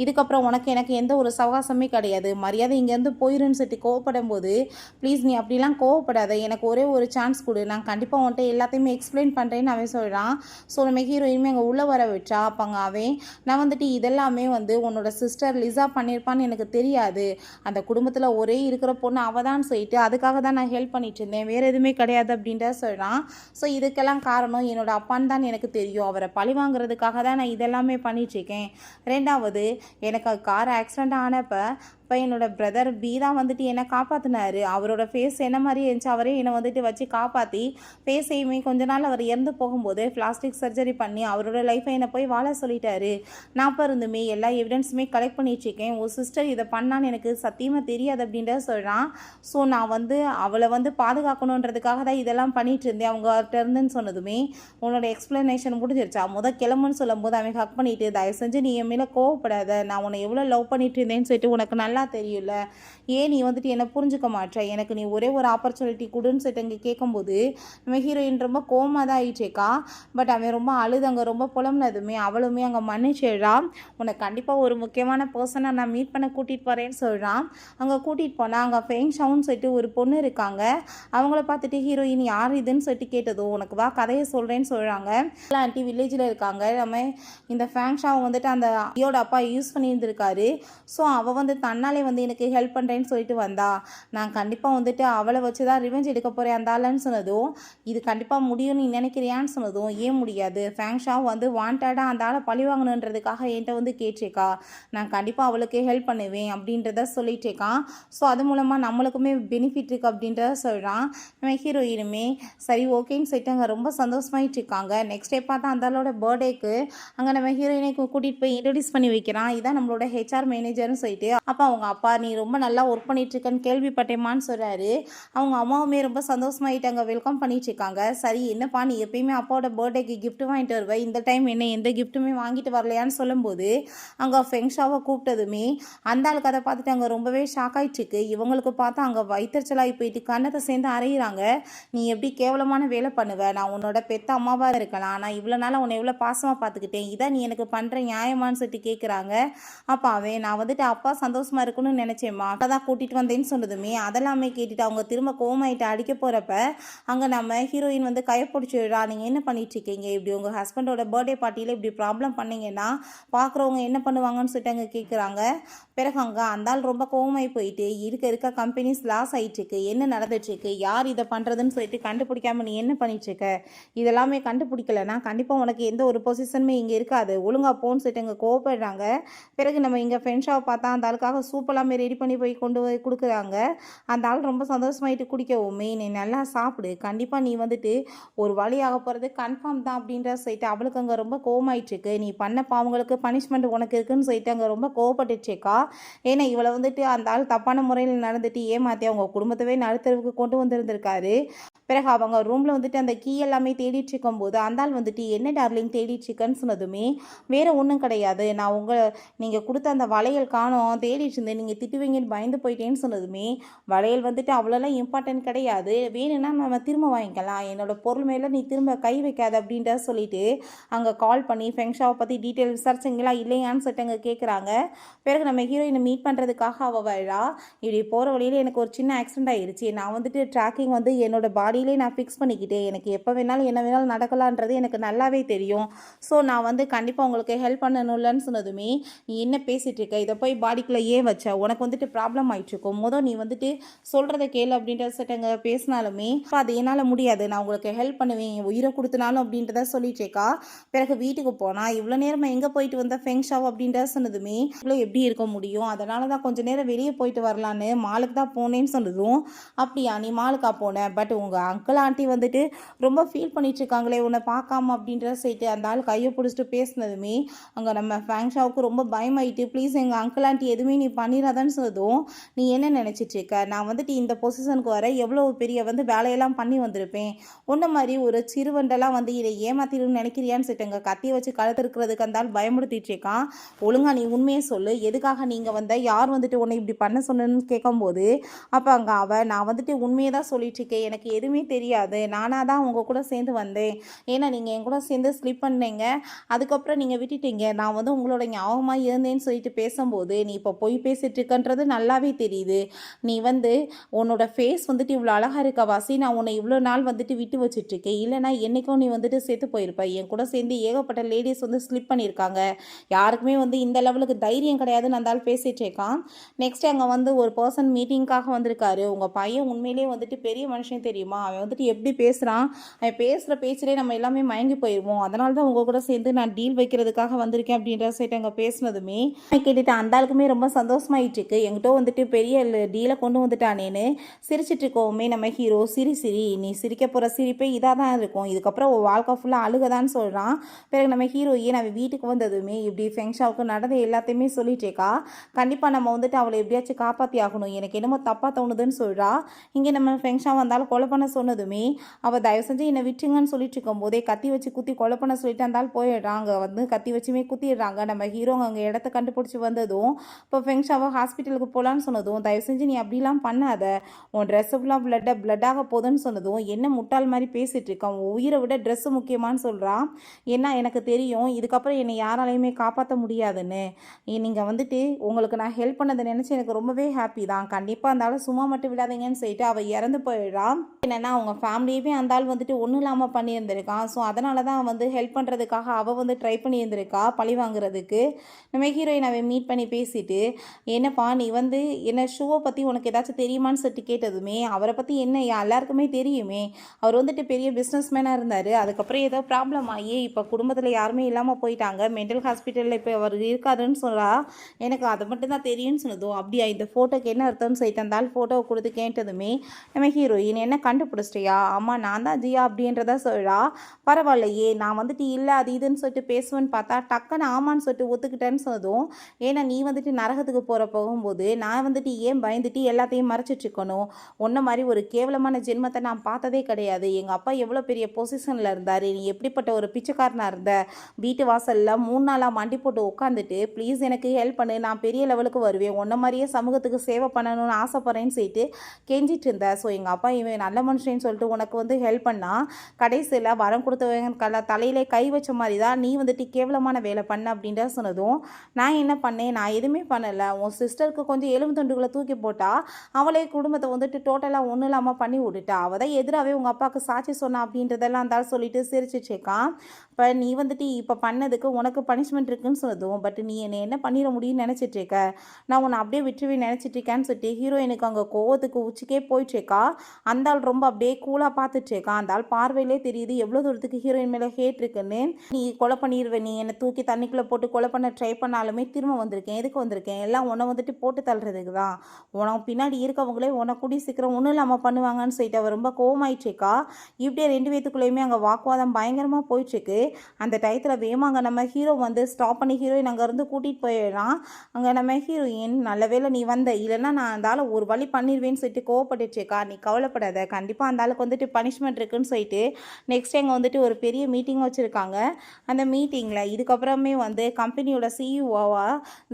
இதுக்கப்புறம் உனக்கு எனக்கு எந்த ஒரு சவகாசமே கிடையாது, மரியாதை இங்கேருந்து போயிருன்னு சொல்லிட்டு கோவப்படும் போது ப்ளீஸ் நீ அப்படிலாம் கோவப்படாத, எனக்கு ஒரே ஒரு சான்ஸ் கொடு, நான் கண்டிப்பாக உன்கிட்ட எல்லாத்தையுமே எக்ஸ்பிளைன் பண்ணுறேன்னு அவன் சொல்கிறான். ஸோ நம்ம ஹீரோயினுமே அங்கே உள்ளே வர வச்சா அப்பாங்க அவன் நான் வந்துட்டு இதெல்லாமே வந்து உன்னோட சிஸ்டர் லிசா பண்ணியிருப்பான்னு எனக்கு தெரியாது, அந்த குடும்பத்தில் ஒரே இருக்கிற பொண்ணு அவள் தான் சொல்லிட்டு அதுக்காக தான் நான் ஹெல்ப் பண்ணிட்டு இருந்தேன், வேறு எதுவுமே கிடையாது அப்படின்ற சொல்கிறான். ஸோ இதுக்கெல்லாம் காரணம் என்னோட அப்பான்னு தான் எனக்கு தெரியும், அவரை பழி வாங்குறதுக்காக தான் நான் இதெல்லாமே பண்ணிகிட்ருக்கேன். ரெண்டாவது எனக்கு கார் ஆக்சிடெண்ட் ஆனப்போ இப்போ என்னோட பிரதர் பி தான் வந்துட்டு என்னை காப்பாற்றினாரு. அவரோட ஃபேஸ் என்ன மாதிரி இருந்துச்சு, அவரே என்னை வந்துட்டு வச்சு காப்பாற்றி ஃபேஸையுமே கொஞ்ச நாள் அவர் இறந்து போகும்போது பிளாஸ்டிக் சர்ஜரி பண்ணி அவரோட லைஃப்பை என்னை போய் வாழ சொல்லிட்டாரு. நான் இப்போ இருந்துமே எல்லா எவிடன்ஸுமே கலெக்ட் பண்ணிட்டுருக்கேன். ஒரு சிஸ்டர் இதை பண்ணான்னு எனக்கு சத்தியமாக தெரியாது அப்படின்றத சொல்கிறான். ஸோ நான் வந்து அவளை வந்து பாதுகாக்கணுன்றதுக்காக தான் இதெல்லாம் பண்ணிகிட்டு இருந்தேன் அவங்ககிட்ட இருந்துன்னு சொன்னதுமே, உன்னோட எக்ஸ்ப்ளனேஷன் முடிஞ்சிருச்சா? கிளம்புன்னு சொல்லும்போது அவன் ஹக் பண்ணிவிட்டு, தயவு செஞ்சு நீ என் மேலே கோவப்படாத, நான் உன்னை எவ்வளோ லவ் பண்ணிட்டு இருந்தேன்னு சொல்லிட்டு உனக்கு நல்லா தெரியும்ல, ஏன் நீ வந்துட்டு என்னை புரிஞ்சுக்க மாட்டேற, எனக்கு நீ ஒரே ஒரு ஆப்பர்ச்சுனிட்டி கொடுன்னு சொல்லிட்டு அங்கே கேட்கும்போது நம்ம ஹீரோயின் ரொம்ப கோவமாக தான் ஆயிடுச்சேக்கா. பட் அவன் ரொம்ப அழுது அங்கே ரொம்ப புலம்புனதுமே அவளுமே அங்கே மன்னிச்சிடுறான். உனக்கு கண்டிப்பாக ஒரு முக்கியமான பர்சனை நான் மீட் பண்ண கூட்டிகிட்டு போகிறேன்னு சொல்கிறான். அங்கே கூட்டிகிட்டு போனால் அங்கே ஃபெங்ஷாவுன்னு சொல்லிட்டு ஒரு பொண்ணு இருக்காங்க. அவங்கள பார்த்துட்டு ஹீரோயின் யார் இதுன்னு சொல்லிட்டு கேட்டதும், உனக்கு வா கதையை சொல்கிறேன்னு சொல்கிறாங்க. ஆண்டி வில்லேஜில் இருக்காங்க. நம்ம இந்த ஃபேங்ஷாவை வந்துட்டு அந்த ஐயோட அப்பா யூஸ் பண்ணியிருந்திருக்காரு. ஸோ அவள் வந்து தன்னாலே வந்து எனக்கு ஹெல்ப் பண்ணுறேன்னு சொல்லிட்டு வந்தா. நான் கண்டிப்பாக வந்துட்டு அவளை வச்சு தான் ரிவெஞ்ச் எடுக்க போகிறேன் அந்த ஆளுன்னு சொன்னதும், இது கண்டிப்பாக முடியும்னு நீ நினைக்கிறியான்னு சொன்னதும், ஏன் முடியாது, ஃபேங்ஷா வந்து வாண்டடாக அந்த ஆளை பழி வாங்கணுன்றதுக்காக என்கிட்ட வந்து கேட்டிருக்கா, நான் கண்டிப்பாக அவளுக்கு ஹெல்ப் பண்ணுவேன் அப்படின்றத சொல்லிட்டேக்கான். ஸோ அது மூலமாக நம்மளுக்குமே பெனிஃபிட் இருக்குது அப்படின்றத சொல்கிறான். நம்ம ஹீரோயினுமே சரி ஓகேன்னு சொல்லிட்டு அங்கே ரொம்ப சந்தோஷமாயிட்டு இருக்காங்க. நெக்ஸ்ட் டே பார்த்தா அந்த ஆளோட பர்த்டேக்கு அங்கே நம்ம ஹீரோயினை கூட்டிகிட்டு போய் இன்ட்ரடியூஸ் பண்ணி வைக்கிறான். இதான் நம்மளோட ஹெச்ஆர் மேனேஜர்னு சொல்லிட்டு. அப்போ அவங்க அப்பா நீ ரொம்ப நல்லா ஒர்க் பண்ணிட்டுருக்கன்னு கேள்விப்பட்டேமான்னு சொல்கிறாரு. அவங்க அம்மாவுமே ரொம்ப சந்தோஷமாயிட்டு அங்கே வெல்கம் பண்ணிட்டு இருக்காங்க. சரி என்னப்பா நீ எப்பயுமே அப்பாவோட பர்த்டேக்கு கிஃப்ட் வாங்கிட்டு வருவேன், இந்த டைம் என்ன எந்த கிஃப்ட்டுமே வாங்கிட்டு வரலையான்னு சொல்லும்போது அங்கே ஃபெங்ஷாவை கூப்பிட்டதுமே அந்த ஆளுக்கு அதை பார்த்துட்டு அங்கே ரொம்பவே ஷாக் ஆகிட்டுருக்கு. இவங்களுக்கு பார்த்தா அங்கே வயிற்றுச்சலாகி போயிட்டு கண்ணத்தை சேர்ந்து அரைகிறாங்க. நீ எப்படி கேவலமான வேலை பண்ணுவேன், நான் உன்னோட பெத்த அம்மாவாக இருக்கலாம், நான் இவ்வளோ நாளாக உன்னை எவ்வளோ பாசமாக பார்த்துக்கிட்டேன், இதான் நீ எனக்கு பண்ணுற நியாயமானு சொல்லிட்டு கேட்குறாங்க. அப்போ அவன் நான் வந்துட்டு அப்பா சந்தோஷமாக இருக்கணும்னு நினச்சேம்மா, அப்போ தான் கூட்டிகிட்டு வந்தேன்னு சொன்னதுமே அதெல்லாமே கேட்டுட்டு அவங்க திரும்ப கோமாயிட்டு அடிக்க போகிறப்ப அங்கே நம்ம ஹீரோயின் வந்து கைப்பிடிச்சிடுறா. நீங்கள் என்ன பண்ணிட்டுருக்கீங்க, இப்படி உங்கள் ஹஸ்பண்டோட பர்த்டே பார்ட்டியில் இப்படி ப்ராப்ளம் பண்ணிங்கன்னா பார்க்குறவங்க என்ன பண்ணுவாங்கன்னு சொல்லிட்டு அங்கே கேட்குறாங்க. பிறகு அங்கே அந்த ஆள் ரொம்ப கோவமாகி போயிட்டு இருக்க கம்பெனிஸ் லாஸ் ஆகிட்டுருக்கு, என்ன நடந்துட்டுருக்கு, யார் இதை பண்ணுறதுன்னு சொல்லிட்டு கண்டுபிடிக்காம நீ என்ன பண்ணிட்டுருக்க, இதெல்லாமே கண்டுபிடிக்கலன்னா கண்டிப்பாக உனக்கு எந்த ஒரு பொசிஷனுமே இங்கே இருக்காது, ஒழுங்காக போன்னு சொல்லிட்டு அங்கே கோவப்படுறாங்க. பிறகு நம்ம இங்கே ஃப்ரெண்ட்ஸாவை பார்த்தா அந்த ஆளுக்காக சூப்பெல்லாமே ரெடி பண்ணி போய் கொண்டு போய் கொடுக்குறாங்க. அந்த ஆள் ரொம்ப சந்தோஷமாயிட்டு குடிக்கவுமே நீ நல்லா சாப்பிடு, கண்டிப்பாக நீ வந்துட்டு ஒரு வழியாக போகிறது கன்ஃபார்ம் தான் அப்படின்ற சொல்லிட்டு அவளுக்கு அங்கே ரொம்ப கோவமாயிட்டுருக்கு. நீ பண்ண பாவங்களுக்கு பனிஷ்மெண்ட் உனக்கு இருக்குன்னு சொல்லிட்டு அங்கே ரொம்ப கோவப்பட்டுச்சேக்கா. ஏன்னா இவளை வந்துட்டு அந்த ஆள் தப்பான முறையில் நடந்துட்டு ஏமாற்றி அவங்க குடும்பத்தவே நடுத்தரவுக்கு கொண்டு வந்திருந்திருக்காரு. பிறகு அவங்க ரூமில் வந்துட்டு அந்த கீ எல்லாமே தேடிட்டு இருக்கும்போது அந்த ஆள் வந்துட்டு என்ன டார்லிங் தேடிட்டு இருக்கேன்னு சொன்னதுமே வேறு ஒன்றும் கிடையாது, நான் நீங்கள் கொடுத்த அந்த வளையல் காணோம் தேடிட்டு இருந்தேன், நீங்கள் திட்டுவீங்கன்னு பயந்து போயிட்டேன்னு சொன்னதுமே வளையல் வந்துட்டு அவ்வளோலாம் இம்பார்ட்டன்ட் கிடையாது, வேணும்னா நம்ம திரும்ப வாங்கிக்கலாம், என்னோடய பொருள் மேலே நீ திரும்ப கை வைக்காத அப்படின்ற சொல்லிட்டு அங்கே கால் பண்ணி ஃபெங்ஷாவை பற்றி டீட்டெயில் விசாரிச்சிங்களா இல்லையான்னு சொல்லிட்டு அங்கே கேட்குறாங்க. பிறகு நம்ம ஹீரோயினை மீட் பண்ணுறதுக்காக அவள் வரா. இப்படி போகிற வழியில் எனக்கு ஒரு சின்ன ஆக்சிடென்ட் ஆகிடுச்சு, நான் வந்துட்டு ட்ராக்கிங் வந்து என்னோட பாடியிலே நான் ஃபிக்ஸ் பண்ணிக்கிட்டேன், எனக்கு எப்போ வேணாலும் என்ன வேணாலும் நடக்கலான்றது எனக்கு நல்லாவே தெரியும், ஸோ நான் வந்து கண்டிப்பாக உங்களுக்கு ஹெல்ப் பண்ணணும்லன்னு சொன்னதுமே நீ என்ன பேசிகிட்டு இருக்க, இதை போய் பாடிக்குள்ளே ஏன் வச்ச, உனக்கு வந்துட்டு ப்ராப்ளம் ஆகிட்டுருக்கும், நீ வந்துட்டு சொல்கிறத கேளு அப்படின்றத சொல்லிட்டு பேசினாலுமே இப்போ அது என்னால் முடியாது, நான் உங்களுக்கு ஹெல்ப் பண்ணுவேன் உயிரை கொடுத்தனாலும் அப்படின்றத சொல்லிட்டேக்கா. பிறகு வீட்டுக்கு போனால் இவ்வளோ நேரமாக எங்கே போயிட்டு வந்த ஃபெங்ஷாவ் அப்படின்றத சொன்னதுமே இவ்வளோ எப்படி இருக்க முடியும், அதனால தான் கொஞ்சம் நேரம் வெளியே போயிட்டு வரலான்னு மாலுக்கு தான் போனேன்னு சொன்னதும், அப்படியா நீ மாலுக்கா போனேன், பட் உங்கள் அங்கிள் ஆண்டி வந்துட்டு ரொம்ப ஃபீல் பண்ணிட்டு இருக்காங்களே உன்னை பார்க்காம அப்படின்றத சொல்லிட்டு அந்த ஆள் கையை பிடிச்சிட்டு பேசினதுமே அங்கே நம்ம ஃபேங்ஷாவுக்கு ரொம்ப பயமாயிட்டு, ப்ளீஸ் எங்கள் அங்கிள் ஆண்டி எதுவுமே நீ பண்ணிடாதான்னு சொன்னதும், நீ என்ன நினச்சிட்டு இருக்க, நான் வந்துட்டு இந்த பொசிஷனுக்கு வர எவ்வளோ பெரிய வந்து வேலையெல்லாம் பண்ணி வந்திருப்பேன், உன்ன மாதிரி ஒரு சிறுவண்டெல்லாம் வந்து இதை ஏமாத்திடுன்னு நினைக்கிறியான்னு சொல்லிட்டு கத்தியை வச்சு கழுத்திருக்கிறதுக்கு அந்த ஆள் பயமுடுத்திட்டு இருக்கான். ஒழுங்கா நீ உண்மையை சொல்லு, எதுக்காக நீங்கள் வந்த, யார் வந்துட்டு உன்னை இப்படி பண்ண சொன்னு கேட்கும்போது அப்போ அங்கே நான் வந்துட்டு உண்மையை தான் சொல்லிட்டு இருக்கேன், எனக்கு எதுவுமே தெரியாது, நானாக தான் உங்கள் கூட சேர்ந்து வந்தேன், ஏன்னா நீங்கள் என் கூட சேர்ந்து ஸ்லிப் பண்ணீங்க, அதுக்கப்புறம் நீங்கள் விட்டுட்டீங்க, நான் வந்து உங்களோட ஞாபகமாக இருந்தேன்னு சொல்லிட்டு பேசும்போது நீ இப்போ பொய் பேசிட்டு இருக்கன்றது நல்லாவே தெரியுது, நீ வந்து உன்னோட ஃபேஸ் வந்துட்டு இவ்வளோ அழகாக இருக்க வாசி, நான் உன்னை இவ்வளோ நாள் வந்துட்டு விட்டு வச்சுட்ருக்கேன், இல்லைனா என்றைக்கும் நீ வந்துட்டு சேர்த்து போயிருப்ப, என் கூட சேர்ந்து ஏகப்பட்ட லேடிஸ் வந்து ஸ்லிப் பண்ணியிருக்காங்க, யாருக்குமே வந்து இந்த லெவலுக்கு தைரியம் கிடையாதுன்னு அந்த ஆள் பேசிகிட்டு இருக்கான். நெக்ஸ்ட் அங்கே வந்து ஒரு பர்சன் மீட்டிங்காக வந்திருக்காரு. உங்கள் பையன் உண்மையிலேயே வந்துட்டு பெரிய மனுஷன் தெரியுமா, அவன் வந்துட்டு எப்படி பேசுகிறான், அவன் பேசுகிற பேச்சிலே நம்ம எல்லாமே மயங்கி போயிடுவோம், அதனால தான் உங்கள் கூட சேர்ந்து நான் டீல் வைக்கிறதுக்காக வந்திருக்கேன் அப்படின்ற சைட்டு அங்கே பேசினதுமே கேட்டுட்டு அந்த ஆளுக்குமே ரொம்ப சந்தோஷம் சந்தோஷமாயிட்டு இருக்கு, என்கிட்ட வந்துட்டு பெரிய டீலை கொண்டு வந்துட்டானேன்னு சிரிச்சிட்டு இருக்கோமே நம்ம ஹீரோ. சிரி சிரி, நீ சிரிக்க போகிற சிரிப்பே இதாக தான் இருக்கும், இதுக்கப்புறம் உன் வாழ்க்கை ஃபுல்லாக அழுகதான்னு சொல்கிறான். பிறகு நம்ம ஹீரோயின் அவன் வீட்டுக்கு வந்ததுமே இப்படி ஃபெங்ஷாவுக்கு நடந்த எல்லாத்தையுமே சொல்லிட்டேக்கா. கண்டிப்பாக நம்ம வந்துட்டு அவளை எப்படியாச்சும் காப்பாற்றி ஆகணும், எனக்கு என்னமோ தப்பாக தோணுதுன்னு சொல்கிறா. இங்கே நம்ம ஃபெங்ஷா வந்தாலும் கொலை பண்ண சொன்னதுமே அவள் தயவு செஞ்சு என்னை விட்டுருங்கன்னு சொல்லிட்டு இருக்கும் போதே கத்தி வச்சு குத்தி கொலை பண்ண சொல்லிட்டு இருந்தாலும் போயிடுறாங்க. வந்து கத்தி வச்சுமே குத்திடுறாங்க. நம்ம ஹீரோங்க அங்கே இடத்த கண்டுபிடிச்சி வந்ததும் இப்போ ஃபெங்ஷாவை ஹாஸ்பிட்டலுக்கு போகலான்னு சொன்னதும் தயவு செஞ்சு நீ அப்படிலாம் பண்ணாத, உன் ட்ரெஸ்ஸு ஃபுல்லாக பிளட்டாக போகுதுன்னு சொன்னதும் என்ன முட்டாள் மாதிரி பேசிகிட்டு இருக்கான், உன் உயிரை விட ட்ரெஸ்ஸு முக்கியமானு சொல்கிறான். ஏன்னா எனக்கு தெரியும் இதுக்கப்புறம் என்னை யாராலையுமே காப்பாற்ற முடியாதுன்னு. நீங்கள் வந்துட்டு உங்களுக்கு நான் ஹெல்ப் பண்ணதை நினச்சி எனக்கு ரொம்பவே ஹாப்பி தான், கண்டிப்பாக இருந்தாலும் சும்மா மட்டும் விடாதீங்கன்னு சொல்லிட்டு அவள் இறந்து போயிடுறான். என்னென்னா அவங்க ஃபேமிலியவே அந்த ஆள் வந்துட்டு ஒன்றும் இல்லாமல் பண்ணியிருந்திருக்கான். ஸோ அதனால தான் வந்து ஹெல்ப் பண்ணுறதுக்காக அவள் வந்து ட்ரை பண்ணியிருந்திருக்கா பழி வாங்குறதுக்கு. நம்ம ஹீரோயின் அவன் மீட் பண்ணி பேசிட்டு, என்னப்பா நீ வந்து என்ன ஷூவை பற்றி உனக்கு ஏதாச்சும் தெரியுமான்னு சொல்லிட்டு கேட்டதுமே அவரை பற்றி என்ன எல்லாருக்குமே தெரியுமே, அவர் வந்துட்டு பெரிய பிஸ்னஸ் மேனாக இருந்தார், அதுக்கப்புறம் ஏதோ ப்ராப்ளம் ஆகி இப்போ குடும்பத்தில் யாருமே இல்லாமல் போயிட்டாங்க, மென்டல் ஹாஸ்பிட்டலில் இப்போ அவர் இருக்காருன்னு சொல்கிறா. எனக்கு அதை மட்டும் தான் தெரியும்னு சொன்னதும் அப்படியா இந்த ஃபோட்டோக்கு என்ன அர்த்தம்னு சொல்லிட்டு இருந்தால் ஃபோட்டோவை கொடுத்து கேட்டதுமே நம்ம ஹீரோயின் என்ன கண்டுபிடிச்சிட்டியா, ஆமாம் நான் தான் ஜியா அப்படின்றத சொல்கிறா. பரவாயில்லையே, நான் வந்துட்டு இல்லை அது இதுன்னு சொல்லிட்டு பேசுவேன்னு பார்த்தா டக்குன்னு ஆமான்னு சொல்லிட்டு ஒத்துக்கிட்டேன்னு சொன்னதும், ஏன்னா நீ வந்துட்டு நரகத்துக்கு போகும்போது நான் வந்துட்டு ஏன் பயந்துட்டு எல்லாத்தையும் மறைச்சிட்ருக்கணும், உன்ன மாதிரி ஒரு கேவலமான ஜென்மத்தை நான் பார்த்ததே கிடையாது, எங்கள் அப்பா எவ்வளோ பெரிய பொசிஷனில் இருந்தார், நீ எப்படிப்பட்ட ஒரு பிச்சைக்காரனாக இருந்த, வீட்டு வாசலில் 3 நாளாக மண்டி போட்டு உட்காந்துட்டு ப்ளீஸ் எனக்கு ஹெல்ப் பண்ணு, நான் பெரிய லெவலுக்கு வருவேன், உன்ன மாதிரியே சமூகத்துக்கு சேவை பண்ணணும்னு ஆசைப்பட்றேன்னு சொல்லிட்டு கெஞ்சிட்டு இருந்தேன். ஸோ எங்கள் அப்பா இவன் நல்ல மனுஷன்னு சொல்லிட்டு உனக்கு வந்து ஹெல்ப் பண்ணா, கடைசியில் வரம் கொடுத்தவங்க தலையிலே கை வச்ச மாதிரி தான் நீ வந்துட்டு கேவலமான வேலை பண்ண அப்படின்ற சொன்னதும், நான் என்ன பண்ணேன், நான் எதுவுமே பண்ணலை, உன் சிஸ்டருக்கு கொஞ்சம் எலும்பு துண்டுகளை தூக்கி போட்டா அவளே குடும்பத்தை வந்துட்டு டோட்டலாக ஒன்றும் இல்லாமல் பண்ணி விட்டுட்டா, அவள் தான் எதிராகவே உங்கள் அப்பாவுக்கு சாட்சி சொன்னா அப்படின்றதெல்லாம் இருந்தாலும் சொல்லிட்டு சிரிச்சிட்ருக்கான். இப்போ நீ வந்துட்டு இப்போ பண்ணதுக்கு உனக்கு பனிஷ்மெண்ட் இருக்குன்னு சொன்னதும், பட் நீ என்னை என்ன பண்ணிட முடியும்னு நினச்சிட்ருக்க, நான் உன்னை அப்படியே விட்டுருவே நினச்சிட்ருக்கேன்னு சொல்லிட்டு ஹீரோயினுக்கு அங்கே கோவத்துக்கு உச்சிக்கே போயிட்டுருக்கா. அந்த ஆள் ரொம்ப அப்படியே கூலாக பார்த்துட்ருக்கா. அந்த ஆள் பார்வையிலே தெரியுது எவ்வளோ தூரத்துக்கு ஹீரோயின் மேலே ஹேட் இருக்குன்னு. நீ கொலை பண்ணிடுவேன், நீ என்னை தூக்கி தண்ணிக்குள்ளே போட்டு கொலை பண்ண ட்ரை பண்ணாலுமே திரும்ப வந்திருக்கேன், எதுக்கு வந்திருக்கேன், எல்லாம் உன்னை வந்துட்டு போட்டு தள்ளுறதுக்கு தான், உனக்கு பின்னாடி இருக்கவங்களே உன்னை கூடி சீக்கிரம் ஒன்றும் இல்லாமல் பண்ணுவாங்கன்னு சொல்லிட்டு அவள் ரொம்ப கோவமாயிட்ருக்கா. இப்படியே 2 பேத்துக்குள்ளேயுமே அங்கே வாக்குவாதம் பயங்கரமாக போயிட்டுருக்கு. அந்த டயத்தில் வேமாங்க நம்ம ஹீரோ வந்து ஸ்டாப் பண்ணி ஹீரோயின் அங்கேருந்து கூட்டிகிட்டு போயிடறான். அங்கே நம்ம ஹீரோயின் நல்ல வேளை நீ வந்த, இல்லைன்னா நான் அந்த ஆளை ஒரு வழி பண்ணிடுவேன்னு சொல்லிட்டு கோவப்பட்டுட்ருக்கா. நீ கவலைப்படாத, கண்டிப்பாக அந்த ஆளுக்கு வந்துட்டு பனிஷ்மெண்ட் இருக்குன்னு சொல்லிட்டு நெக்ஸ்ட் எங்கே வந்துட்டு ஒரு பெரிய மீட்டிங் வச்சுருக்காங்க. அந்த மீட்டிங்கில் இதுக்கப்புறமே வந்து கம்பெனியோட சிஇஓவா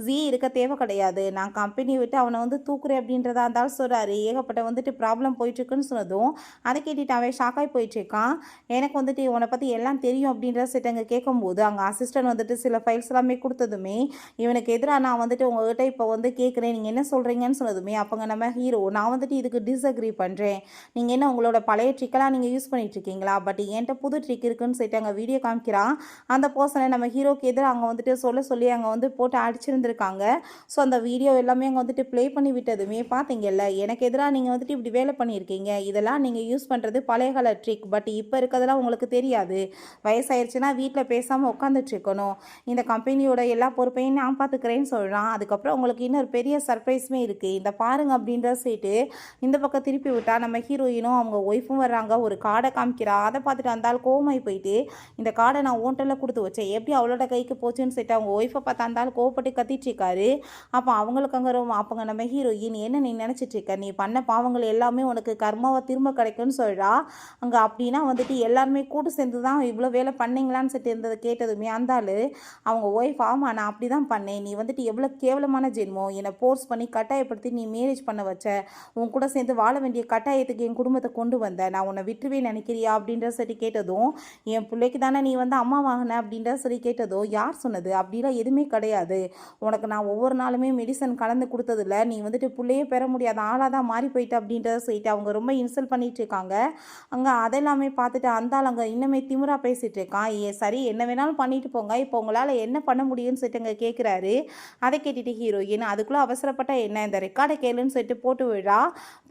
ஜி இருக்க தேவை கிடையாது, நான் கம்பெனியை விட்டு அவனை வந்து தூக்குறேன் அப்படின்றதா இருந்தாலும் சொல்கிறாரு. ஏகப்பட்ட வந்துட்டு ப்ராப்ளம் போயிட்டுருக்குன்னு சொன்னதும் அதை கேட்டுட்டு அவன் ஷாக்காய் போயிட்டுருக்கான். எனக்கு வந்துட்டு உன்னை பற்றி எல்லாம் தெரியும் அப்படின்ற செட் அங்கே கேட்கும்போது அங்கே அசிஸ்டன்ட் வந்துட்டு சில ஃபைல்ஸ் எல்லாமே கொடுத்ததுமே இவனுக்கு எதிராக நான் வந்துட்டு உங்கள்கிட்ட இப்போ வந்து கேட்குறேன், நீங்கள் என்ன சொல்கிறீங்கன்னு சொன்னதுமே அப்போங்க நம்ம ஹீரோ நான் வந்துட்டு இதுக்கு டிஸ்அக்ரி பண்ணுறேன், நீங்கள் என்ன உங்களோட பழைய ட்ரிக்கெல்லாம் நீங்கள் யூஸ் பண்ணிகிட்ருக்கீங்களா, பட் என்கிட்ட புது ட்ரிக் இருக்குன்னு சொல்லிட்டு அங்கே வீடியோ காமிக்கிறான். அந்த பர்சனை நம்ம ஹீரோக்கு எதிராக அங்கே வந்துட்டு சொல்லி அங்கே வந்து போட்டு அடிச்சிருந்துருக்காங்க. ஸோ அந்த வீடியோ எல்லாமே அங்கே வந்துட்டு ப்ளே பண்ணி விட்டதுமே பார்த்தீங்கல்ல, எனக்கு எதிராக நீங்கள் வந்துட்டு இப்படி வேலை பண்ணியிருக்கீங்க, இதெல்லாம் நீங்கள் யூஸ் பண்ணுறது பழைய கால ட்ரிக், பட் இப்போ இருக்கிறதெல்லாம் உங்களுக்கு தெரியாது, வயசாயிருச்சுன்னா வீட்டில் பேசாமல் உட்காந்துட்டு இருக்கணும், இந்த கம்பெனியோட எல்லா பொறுப்பையும் நான் பார்த்துக்கிறேன்னு சொல்கிறான். அதுக்கப்புறம் உங்களுக்கு இன்னொரு பெரிய சர்ப்ரைஸுமே இருக்குது, இந்த பாருங்க அப்படின்ற சொல்லிட்டு இந்த பக்கம் திருப்பி விட்டா நம்ம ஹீரோயினும் அவங்க ஒய்ஃபும் வர்றாங்க. ஒரு கார்டை காமிக்கிறா. அதை பார்த்துட்டு அந்த ஆள் கோவமாகி போயிட்டு, இந்த கார்டை நான் ஓட்டலில் கொடுத்து வச்சேன், எப்படி அவளோட கைக்கு போச்சுன்னு சொல்லிட்டு அவங்க ஒய்ஃபை பார்த்து அந்த ஆள் கோவப்பட்டு கத்திட்டு இருக்காரு. அப்போ அவங்களுக்கு அங்கே ரொம்ப அப்போங்க நம்ம ஹீரோயின் என்ன நீ நினச்சிட்டு இருக்க, நீ பண்ண பாவங்கள் எல்லாமே உனக்கு கர்மாவை திரும்ப கிடைக்கும்னு சொல்கிறா. அங்கே அப்படின்னா வந்துட்டு எல்லாருமே கூட்டு சேர்ந்து தான் இவ்வளோ வேலை பண்ணீங்களான்னு சொல்லிட்டு இருந்ததை கேட்டதுமே அந்த ஆள் அவங்க ஒய்ஃப், ஆமாம் நான் அப்படி தான் பண்ணேன், நீ வந்துட்டு எவ்வளோ கேவலமான ஜென்மம், என்னை ஃபோர்ஸ் பண்ணி கட்டாயப்படுத்தி நீ மேரேஜ் பண்ண வச்ச, உன் கூட சேர்ந்து வாழ வேண்டிய கட்டாயத்துக்கு என் குடும்பத்தை கொண்டு வந்த, நான் உன்னை விட்டுருவே நினைக்கிறியா அப்படின்ற சொல்லி கேட்டதும், என் பிள்ளைக்கு தானே நீ வந்து அம்மா வாங்கின அப்படின்ற சொல்லி கேட்டதும், யார் சொன்னது, அப்படிலாம் எதுவுமே கிடையாது, உனக்கு நான் ஒவ்வொரு நாளுமே மெடிசன் கலந்து கொடுத்ததில்ல, நீ வந்துட்டு பிள்ளையே பெற முடியாத ஆளாக தான் மாறி போயிட்ட அப்படின்றத சொல்லிட்டு அவங்க ரொம்ப இன்சல்ட் பண்ணிட்டு இருக்காங்க. அங்கே அதெல்லாமே பார்த்துட்டு அந்த ஆள் அங்கே இன்னுமே திமிரா பேசிகிட்டு இருக்கான். சரி என்ன வேணாலும் பண்ணிட்டு போங்க, இப்போ உங்களால் என்ன பண்ண முடியும்னு சொல்லிட்டு அங்கே கேட்குறாரு. அதை கேட்டுட்டு ஹீரோயின் அதுக்குள்ளே அவசரப்பட்ட என்ன இந்த ரெக்கார்டை கேளுன்னு சொல்லிட்டு போட்டு விழா.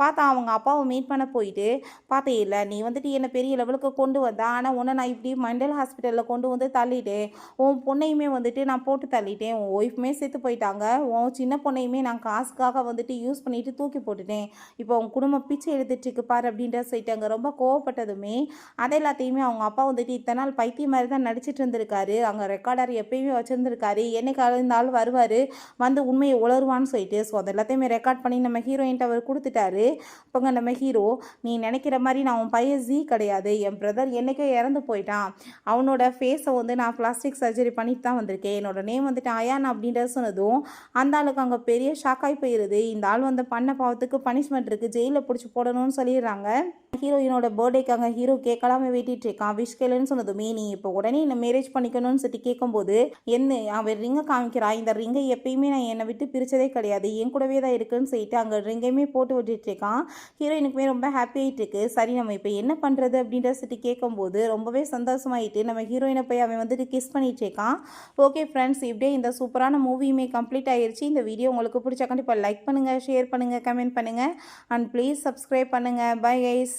பார்த்தா அவங்க அப்பாவை மீட் பண்ண போயிட்டு பார்த்தே இல்லை நீ வந்துட்டு என்னை பெரிய லெவலுக்கு கொண்டு வந்த, ஆனால் உன்னை நான் இப்படி மெண்டல் ஹாஸ்பிட்டலில் கொண்டு வந்து தள்ளிட்டேன். உன் பொண்ணையுமே வந்துட்டு நான் போட்டு தள்ளிட்டேன், உன் ஒய்ஃபுமே செத்து போயிட்டாங்க, உன் சின்ன பொண்ணையுமே நான் காசுக்காக வந்துட்டு யூஸ் பண்ணிட்டு தூக்கி போட்டுட்டேன், இப்போ உன் குடும்பம் பிச்சை எடுத்துட்டுருக்கு பாரு அப்படின்ற சொல்லிட்டு அங்கே ரொம்ப கோவப்பட்டதுமே அதை எல்லாத்தையுமே அவங்க அப்பா வந்துட்டு இத்தனை நாள் பைத்தியம் மாதிரி தான் நடிச்சிட்டு இருந்திருக்காரு. அங்கே ரெக்கார்டர் எப்பயுமே வச்சுருந்துருக்காரு, என்னைக்கு இருந்தாலும் வருவார் வந்து உண்மையை உளருவான்னு சொல்லிட்டு. ஸோ அது எல்லாத்தையுமே ரெக்கார்ட் பண்ணி நம்ம ஹீரோயின்ட்டு அவர் கொடுத்துட்டாரு. அப்போங்க நம்ம ஹீரோ நீ நினைக்கிற மாதிரி நான் உன் பையன் ஜீ கிடையாது, என் பிரதர் என்றைக்கே இறந்து போயிட்டான், அவனோட ஃபேஸை வந்து நான் பிளாஸ்டிக் சர்ஜரி பண்ணிட்டு தான் வந்திருக்கேன், என்னோட நேம் வந்துட்டு அயான் அப்படின்றத சொன்னதும் அந்த ஆளுக்கு அங்கே பெரிய ஷாக்காகி போயிடுது. இந்த ஆள் வந்து பண்ண பாவத்துக்கு பனிஷ்மெண்ட் இருக்குது, ஜெயிலில் பிடிச்சி போடணும்னு சொல்லிடுறாங்க. ஹீரோயினோட பர்த்டேக்காக ஹீரோ கேட்கலாமே வெட்டிட்டு இருக்கான். விஷ் கேளுன்னு சொன்னதுமே நீ இப்போ உடனே என்னை மேரேஜ் பண்ணிக்கணும்னு சொல்லி கேட்கும்போது என்ன அவன் ரிங்கை காமிக்கிறான். இந்த ரிங்கை எப்பயுமே நான் என்னை விட்டு பிரித்ததே கிடையாது, என் கூடவே தான் இருக்குன்னு சொல்லிட்டு அங்கே ரிங்கையுமே போட்டு விட்டுட்டு இருக்கான். ஹீரோயினுக்குமே ரொம்ப ஹாப்பி ஆகிட்டு இருக்கு. சரி நம்ம இப்போ என்ன பண்ணுறது அப்படின்ற சொல்லி கேட்கும்போது ரொம்பவே சந்தோஷமாயிட்டு நம்ம ஹீரோயினை போய் அவன் வந்துட்டு கிஸ் பண்ணிட்டு இருக்கான். ஓகே ஃப்ரெண்ட்ஸ், இப்படியே இந்த சூப்பரான மூவியுமே கம்ப்ளீட் ஆயிடுச்சு. இந்த வீடியோ உங்களுக்கு பிடிச்சா கண்டிப்பாக லைக் பண்ணுங்கள், ஷேர் பண்ணுங்கள், கமெண்ட் பண்ணுங்கள் அண்ட் ப்ளீஸ் சப்ஸ்கிரைப் பண்ணுங்கள். Bye guys.